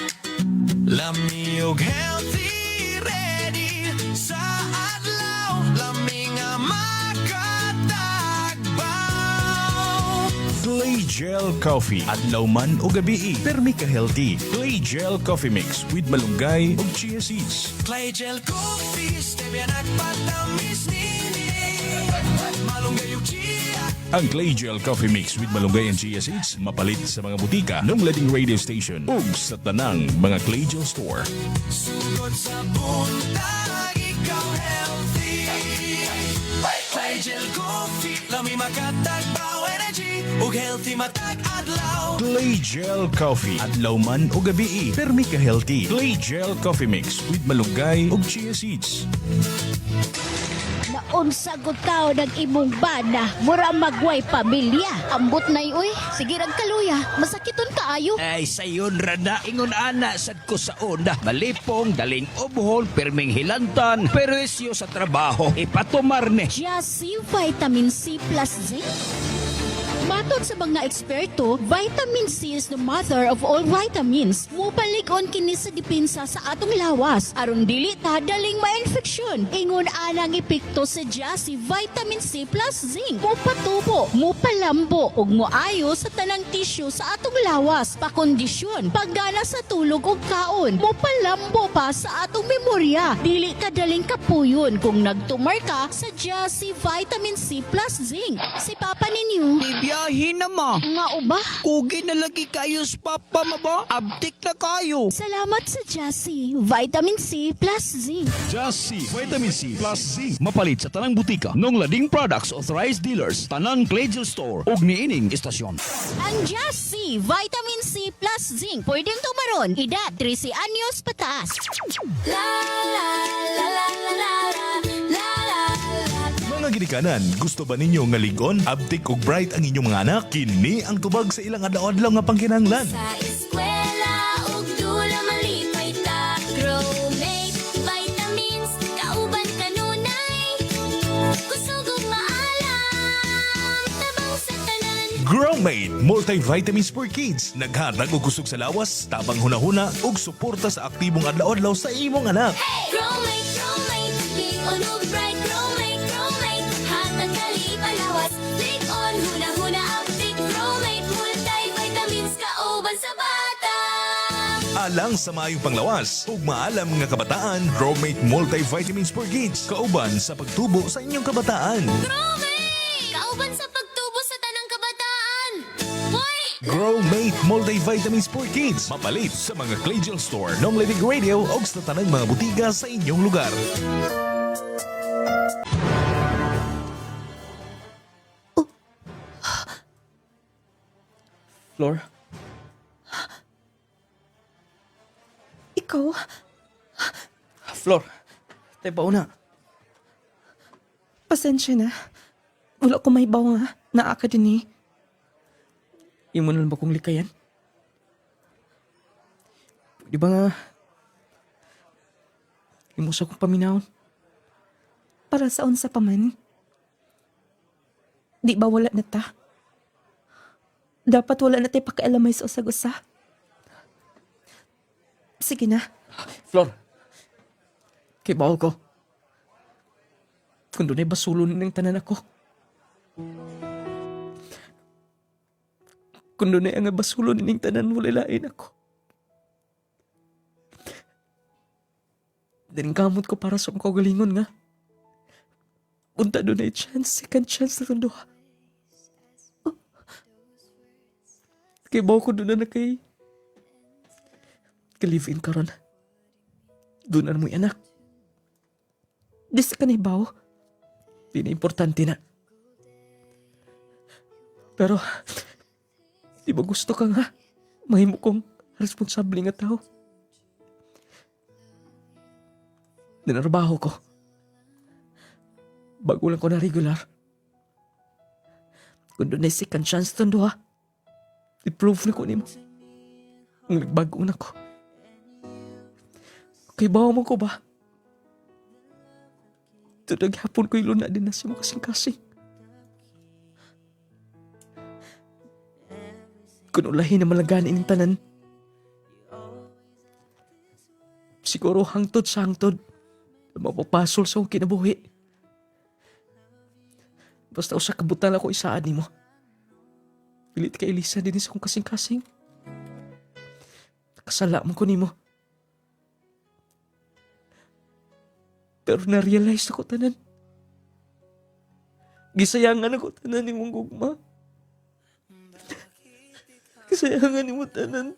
A: Lami og healthy, ready sa adlaw. Lami nga makatagbaw.
G: Clay Gel Coffee adlaw man o gabi permi ka healthy. Clay Gel Coffee Mix with malunggay ug chia seeds.
A: Clay Gel Coffee, stevia nagpatamis nini. Malunggay og chia.
G: Ang Clay Gel Coffee Mix with malunggay and chia seeds mapalit sa mga butika ng lading radio station ug sa tanang mga Clay Gel store.
A: Sugod sa buntag, ikaw healthy. Clay Gel Coffee, lami makatagbaw energy. Ug healthy matag adlaw.
G: Clay Gel Coffee adlaw man o gabi permi ka healthy. Clay Gel Coffee Mix with malunggay ug chia seeds.
N: Naunsa gud taon ang imong bana, mura magway pamilya. Ambot na uy, sige rag kaluya, masakiton kaayo.
I: Ay sayon rada ingon ana sad ko sa onda. Malipong daling obuhol perming hilantan peresyo sa trabaho ipatumar ni.
N: Jazzy Vitamin C plus Zinc. Matod sa mga eksperto, vitamin C is the mother of all vitamins. Mupalig-on kini sa depensa sa atong lawas. Aron dili ta daling ma-infeksyon. Ingon anang epekto sa Jazzy Vitamin C plus Zinc. Mupatubo, mupalambo, ug moayo sa tanang tisyu sa atong lawas. Pakondisyon, paggana sa tulog ug kaon. Mupalambo pa sa atong memorya. Dili ka daling kapuyon kung nagtumar ka sa Jazzy Vitamin C plus Zinc. Si Papa ninyo,
I: Biyahin na ma.
N: nga uba?
I: Kugi na lagi kayo sa papa ma ba? Abtik na kayo.
N: Salamat sa Jazzy Vitamin C plus Zinc.
I: Jazzy Vitamin C plus Z. Mapalit sa tanang butika ng lading products authorized dealers, tanang Clay Gel store ug niining istasyon.
N: Ang Jazzy Vitamin C plus Zinc pwedeng tumaron edad 13 anyos pataas. La la la la la la la la.
G: Mga ginikanan, gusto ba ninyo nga ligon, abtik ug bright ang inyong mga anak? Kini ang tubag sa ilang adlaw-adlaw nga pangkinahanglan.
J: Sa eskwela ug dula malipay ta. Growmate vitamins kauban kanunay. Kusog ug maalam tabang sa tanan.
G: Growmate Multivitamins for Kids. Naghatag og kusog sa lawas, tabang hunahuna ug suporta sa aktibong adlaw-adlaw sa imong anak.
J: Growmate, growmate, ligon ug bright. Growmate, growmate, hatag kali palawas. Ligon huna-huna update. Growmate,
G: Alang sa maayong panglawas ug maalam nga kabataan, Growmate Multivitamins for Kids kauban sa pagtubo sa inyong kabataan.
J: Kauban sa pagtubo sa tanang kabataan. Hoy!
G: Growmate Multivitamins for Kids mapalit sa mga Clay Store, Nong Living Radio o sa tanang mga butika sa inyong lugar.
F: Flor,
B: Ikaw?
F: Flor, tayo pa una.
B: Pasensya na. Wala ko may baw nga. Naa ka din eh.
F: Imo na lang ba kong likayan? Di ba nga, imo sa kong paminahon?
B: Para sa unsa pa man. Di ba wala na ta? Dapat wala na tayo pakialamay sa usag-usa. Sige na.
F: Flor, kay bawo ko. Kung doon ay basulon ng tanan ako. Kung doon ay ang basulon ng tanan, walilain ako. Din kamot ko para sa akong kagalingon nga. Punta doon ay second chance na tunduha. Kay bawo ko doon na kay live-in karon. Doon na mo anak.
B: Di sa kanibaw.
F: Di na importante na. Pero, di ba gusto ka nga? Mahimo kong responsable nga tao. Dinarbaho ko. Bago lang ko na regular. Kung doon ay second chance tondo ha. I-prove na ko ni mo. Ang nagbago na ko. Kay bawa mo ko ba? Ito naghapon ko iluna din na si mo kasing-kasing. Kung ulahin na malaganin ng tanan, siguro hangtod sa hangtod, mapapasol sa akong kinabuhi. Basta usa kabutan ako isaan ni mo. Pilit ka Elisa din sa akong kasing-kasing. Nakasala mo ko ni mo. Pero na-realize ako tanan. Gisayangan ako tanan ni mong gugma. Gisayangan ni mo tanan.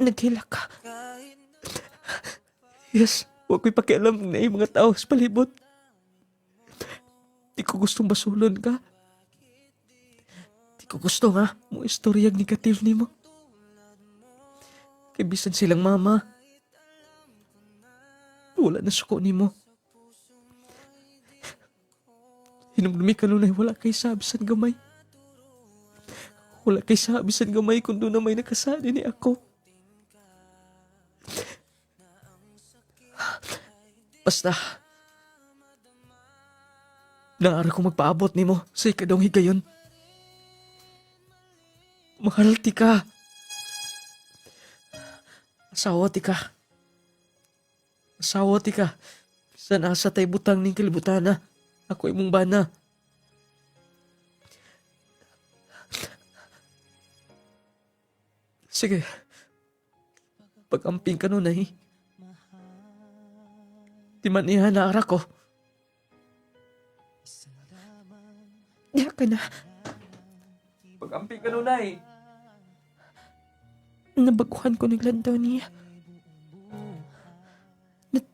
B: Naghila ka.
F: Yes, huwag ko'y pakialam na yung mga tao sa palibot. Di ko gustong basulon ka. Di ko gusto nga mo istoryag negative ni mo. Kay bisan silang mama. Wala na suko ni mo. Hinumdumi ka nun ay wala kay sabisan gamay. Wala kay sabisan gamay kung doon na may nakasali ni ako. Basta, naara ko magpaabot ni mo sa ikadong higayon. Mahal ti ka. Asawa ti ka. Asawa ti ka. Bisan asa tay butang ning kalibutana. Ako imong bana. Sige. Pag-amping ka nun ay. Di man iha naara ko.
B: Diya ka na.
F: Pag-amping ka nun ay.
B: Nabaguhan ko naglandaw niya.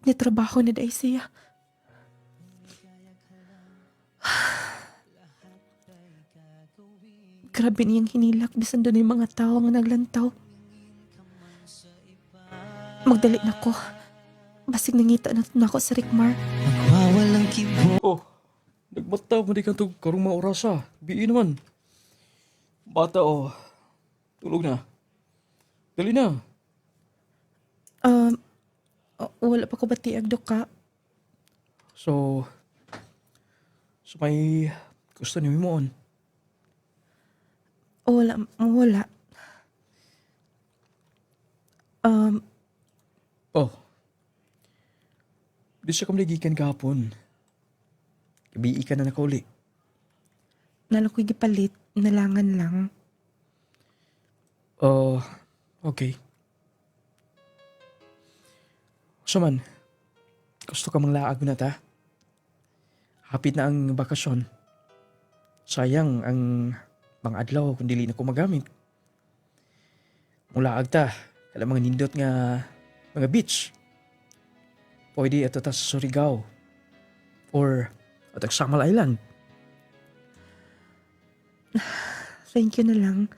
B: Nitrabaho na dahi siya. Grabe niyang hinilak bisan doon yung mga tao nga naglantaw. Magdali na ko. Basig nangita na ako sa Rickmar.
F: Oh, nagmata mo di ka ito karong mga orasa. Biin naman. Bata oh. Tulog na. Dali na.
B: Wala pa ko batiag do ka.
F: So may gusto niyo mo on?
B: Wala.
F: Oh. Di siya kamaligikan kahapon. Kabii ka na nakauli.
B: Nalakoy gipalit, nalangan lang.
F: Oh, okay. So man, gusto ka mang laag na ta? Hapit na ang bakasyon. Sayang ang mga adlaw kung dili na ko magamit. Mula agta, kala mga nindot nga mga beach. Pwede ato ta sa Surigao or at Samal Island.
B: Thank you na lang.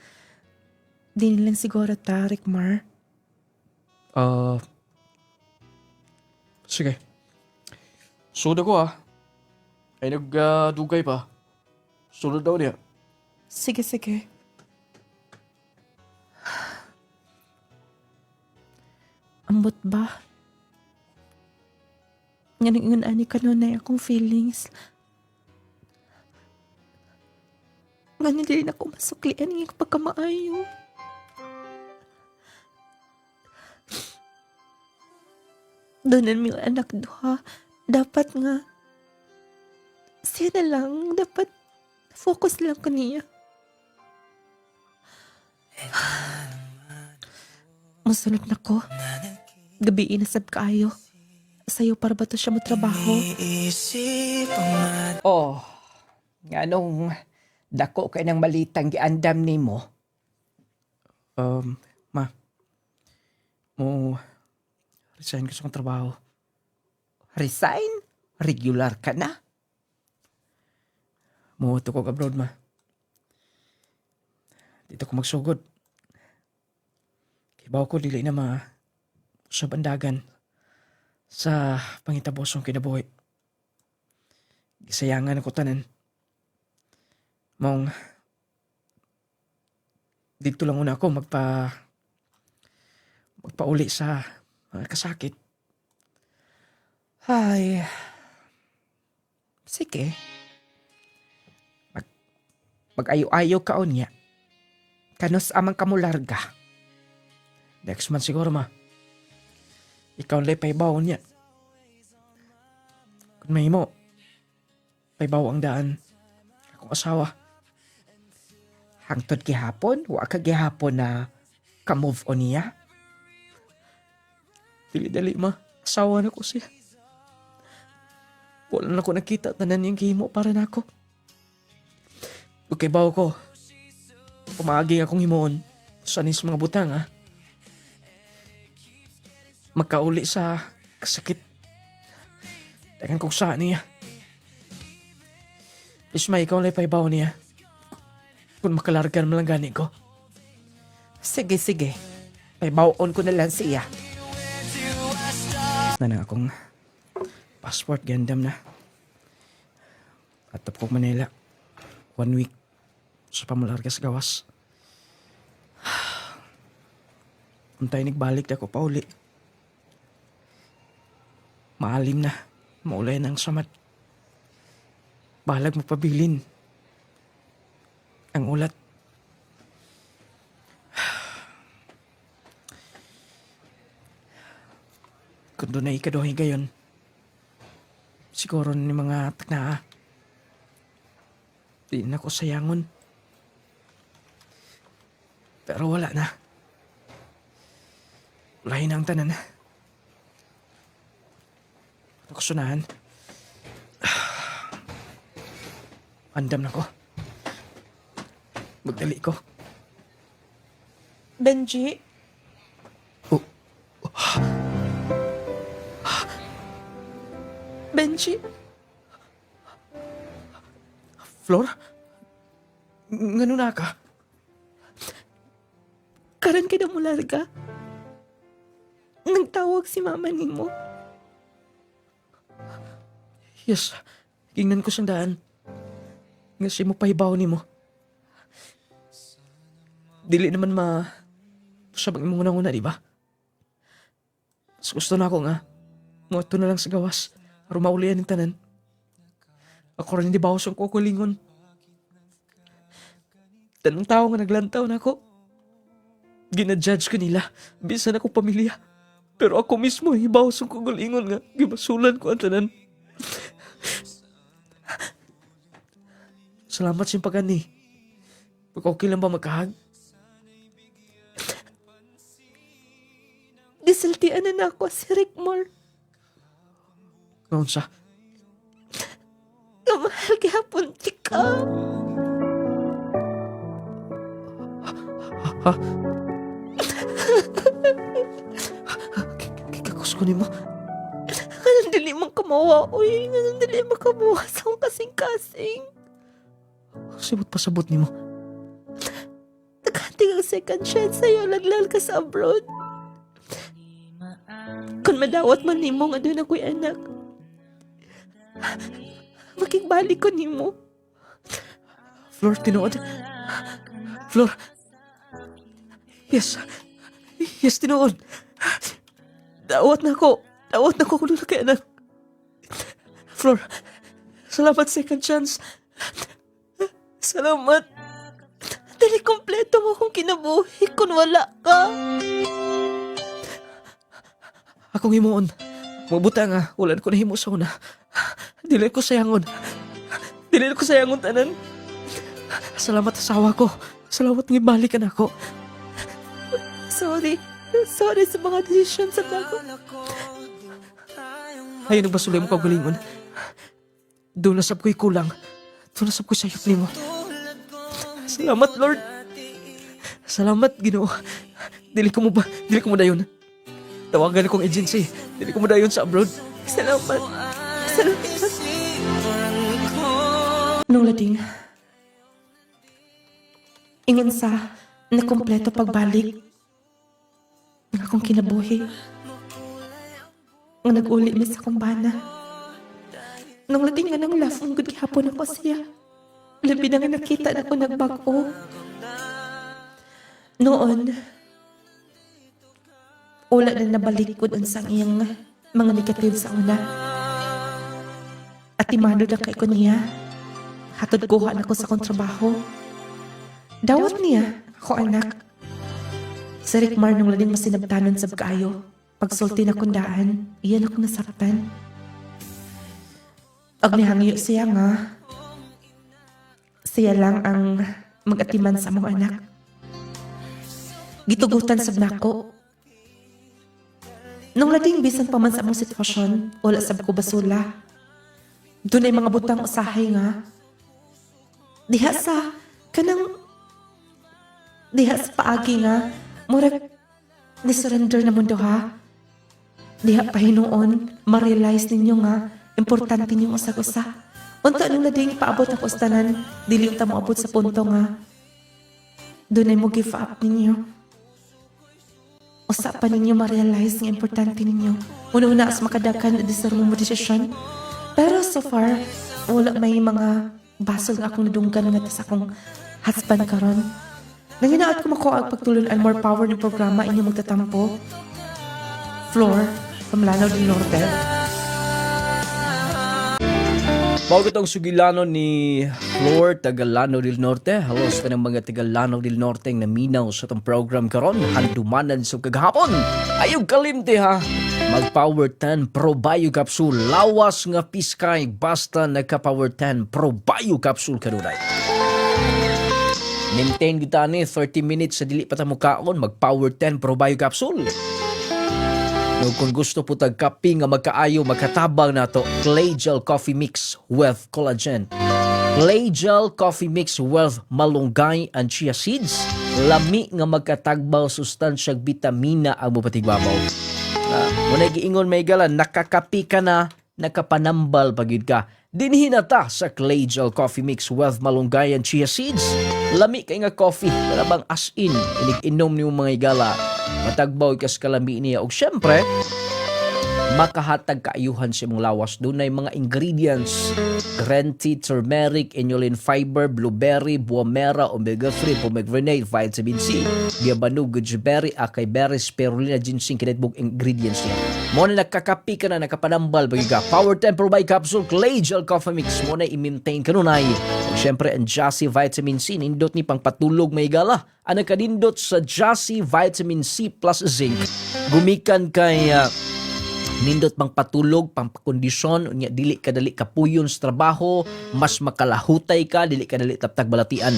B: Di na lang siguro ta, Rickmar.
F: Sige. Sunod ako ay nagdugay pa. Sunod daw niya.
B: Sige, sige. Ambot ba? Nga nang ani kanunay akong feelings. Nga hindi rin ako masuklian ng pagkamaayo. Doon mo yung anak duha. Dapat nga siya na lang. Dapat focus lang ko niya. Masunod na ko. Gabi inasab kaayo. Sa'yo para ba to siya mo trabaho?
E: Oh, nga nung dako kay ng malitang giandam ni mo.
F: Ma. Mo resign ko sa akong trabaho.
E: Resign? Regular ka na?
F: Mo to ko abroad, ma. Dito ko magsugod. Kibaw ko dili na sa bandagan sa pangitabosong kinabuhi. Gisayangan ako tanan. Mong dito lang una ako magpauli sa mga kasakit.
E: Ay, sige. Mag-ayo-ayo ka o niya. Kanos amang kamularga.
F: Next month siguro, ma. Ikaw lay paibaw niya. Kung may mo, paibaw ang daan. Akong asawa.
E: Hangtod gihapon, wa ka gihapon na ka-move on niya.
F: Dili-dali, ma. Asawa na ko siya. Wala na ko nakita tanan yung gihimo para na ako. Okay, bawo ko. Pumaging akong himoon sa nis mga butang, ha? Magkauli sa kasakit. Dagan kong saan niya. Please, ma, ikaw lang paibaw niya. Kung makalargan mo lang gani ko.
E: Sige, sige. Paibaw-on ko na lang siya.
F: Na na akong passport, gandam na. Atap ko Manila. 1 week sa pamularga sa gawas. Untay nagbalik na ko pa uli. Maalim na. Maulay ng samat. Balag mapabilin. Ang ulat. Kung doon na ikaduhin gayon, siguro ni mga taknaa. Di na ko sayangon. Pero wala na. Walahin na ang tanan. Nakusunahan. Andam na ko. Magdali ko.
B: Benji? Benji?
F: Flor? Ngano na ka?
B: Karan ka na mo larga? Nagtawag si mama ni mo.
F: Yes. Ingnan ko siyang daan. Nga siya mo pahibaw ni mo. Dili naman sabag mo una, di ba? Mas gusto na ako nga. Muwato na lang sa gawas. Para maulian ng tanan. Ako rin di ba ako kukulingon. Tanong tao nga naglantaw na ako. Ginadjudge ko nila. Bisan ako pamilya. Pero ako mismo, hibaw sa kukulingon nga. Gibasulan ko ang tanan. Salamat sa pagani. Pag okay lang ba magkahag?
B: gisaltian na ako si Rickmore.
F: Ngayon sa?
B: Nga mahal gihapon ka.
F: Ha? Kikakos ko ni mo.
B: Ganun dili mong kamawa, uy. Ganun dili makabuha sa akong kasing-kasing.
F: Sibot pasabot ni mo.
B: Naghanting ang second chance sa'yo, laglal ka sa abroad. Kung madawat man ni mo nga doon ako'y anak, makigbalik ko ni mo.
F: Flor, tinuod. Flor. Yes. Yes, tinuod. Dawat na ko kung na kay anak. Flor, salamat second chance. Salamat.
B: Dili kompleto mo kung kinabuhi kung wala ka.
F: Akong himuon. Mabuta nga, ulan ko na himo sa una. Dili ko sayangon. Tanan. Salamat asawa ko. Salamat nga balikan ako.
B: Sorry sa mga desisyon sa tago.
F: Ayun ang basulay mo kagalingon. Doon nasab ko'y kulang. Doon nasab ko'y sayop ni mo. Salamat, Lord. Salamat, Ginoo. Dili ko mo dayon. Tawagan akong agency. Dili ko mo dayon sa abroad.
B: Salamat. Nung lading, ingon sa nakompleto pagbalik ng akong kinabuhi. Ang nag-uli mi sa akong bana. Nung lading nga nang lafong good hapon ako siya. Labi na nga nakita na ko nagbago. Noon, wala na nabalik ko dun sa iyang mga negative sa una. At imado na kay ko niya. Hatod kuha na ko sa akong trabaho. Dawat niya, ako anak. Si Rickmar nung lading masinabtanon sa kaayo. Pagsulti na kundaan, iyan ako nasaktan. Ag nihangyo siya nga, siya lang ang mag-atiman sa mong anak. Gitugutan sa nako. Nung lading bisan pa man sa mong sitwasyon, wala sab ko basula. Doon ay mga butang usahay nga. Diha sa paagi nga, murag ni-surrender na mundo ha. Diha pa hinuon, ma-realize ninyo nga, importante ninyong usag-usa. Unta nung lading paabot ako sa tanan, dili ta mo abot sa punto nga. Doon ay mo give up ninyo. Usa pa ninyo ma-realize nga importante ninyo. Una-una as makadakan na deserve mo desisyon. Pero so far, wala may mga basol nga akong nadunggan nga sa akong husband karon. Nanginaat ko makuha ang pagtulon and more power ng programa inyong magtatampo. Floor, from Lanao del Norte.
F: Bago itong sugilanon ni Flor, taga Lanao del Norte. Halos ka ng mga taga Lanao del Norte ang naminaw sa itong program karon. Handumanan sa kagahapon. Ayaw kalimti ha. Mag-Power 10 Pro Bio Capsule. Lawas nga piskay basta nagka-Power 10 Pro Bio Capsule kanunay. Maintain kita ni 30 minutes sa dili pa ta mukaon. Mag-Power 10 Pro Bio Capsule. No, kung gusto po tagkapi nga magkaayo, magkatabang na to, Clay Gel Coffee Mix with Collagen. Clay Gel Coffee Mix with malunggay and chia seeds. Lami nga magkatagbaw sustansyag bitamina ang mapatigbabaw. Muna giingon may gala, nakakapi ka na, nakapanambal pagid ka. Dinhin na ta sa Clay Gel Coffee Mix with malunggay and chia seeds. Lami kay nga coffee, talabang as in, inig-inom niyo mga igala. Matagbaw ikas kalami niya. O syempre, makahatag kaayuhan sa mong lawas. Doon ay mga ingredients. Green tea, turmeric, inulin fiber, blueberry, buwamera, omega-3, pomegranate, vitamin C, diabanog, goji-berry, acai berry, spirulina, ginseng, kinetbog ingredients niya. Muna nakakapi ka na, nakapanambal, bagiga. Power 10 Pro Bio Capsule, Clay Gel Coffee Mix. Muna i-maintain ka nun ay. Siyempre, ang Jassy Vitamin C, nindot ni pang patulog may gala. Ang nakadindot sa Jassy Vitamin C plus Zinc. Gumikan kay nindot pang patulog, pang kondisyon, unya dili kadali kapuyon sa trabaho, mas makalahutay ka, dili kadali taptag balatian.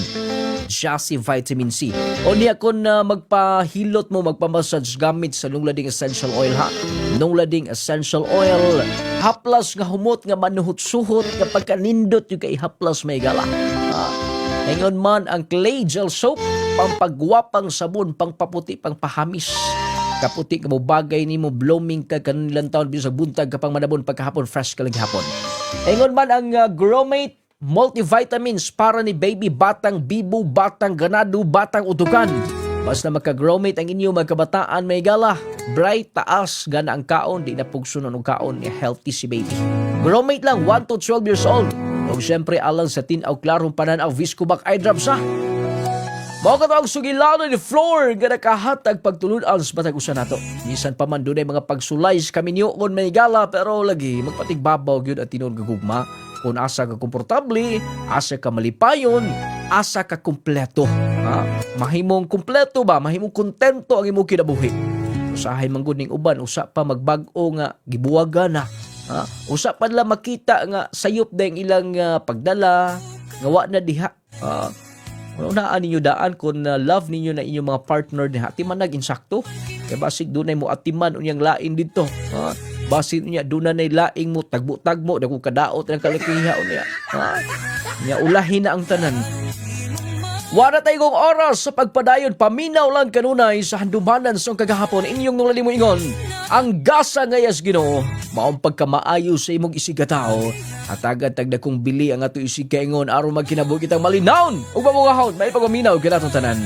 F: Jassy Vitamin C. O niya kung magpahilot mo, magpamassage gamit sa nunglading essential oil ha. Nunglading essential oil, haplas nga humot nga manuhot-suhot nga pagkanindot yung kay haplas may gala. Ngayon man ang clay gel soap, pampagwapang sabon, pangpaputi, pangpahamis. Kaputi ka mo bagay ni mo, blooming ka kanilang taon bisag buntag kapang manabon pagkahapon, fresh ka lang hapon. Ngayon man ang Gromate multivitamins para ni baby, batang bibo, batang ganado, batang utukan. Basta magka-Gromate ang inyo magkabataan may gala. Bright, taas, gana ang kaon, di na pugsunon ang kaon, healthy si baby. Gromate lang, 1 to 12 years old. O siyempre alang sa tinaw klarong pananaw, Viscovac eye drops ha. Mao ka ang sugilano ni floor nga nakahatag pagtulunan sa batag usa nato. Bisan pa man dunay mga pagsulay sa kaminyoon may gala pero lagi magpatigbabaw gyud at tinuod nga gugma. Kung asa ka komportable, asa ka malipayon, asa ka kumpleto. Mahimong kumpleto ba? Mahimong kontento ang imong kinabuhi. Usahay man gud ning uban, usa pa magbag-o nga gibuwagan na. Usa pa nila makita nga sayop dayang ilang pagdala, nga wa na diha. Unaan ninyo daan kung love ninyo na inyong mga partner diha. Ati man nag-insakto. Kaya basig doon mo atiman unyang lain dito. Basig niya doon na laing mo, tagbo-tagbo, dagong kadaot ng kalakiha niya. Niya ulahin na ang tanan. Wala tayong oras sa pagpadayon, paminaw lang kanunay sa handumanan sa kagahapon. Inyong nulali mo ingon, ang gasa ngayas Ginoo, maong pagkamaayo sa imong isigatao, at agad tagda kong bili ang ato isikaingon, aron magkinabuhi kitang malinawon, ug mamungahon, may pagpaminaw kinatong tanan.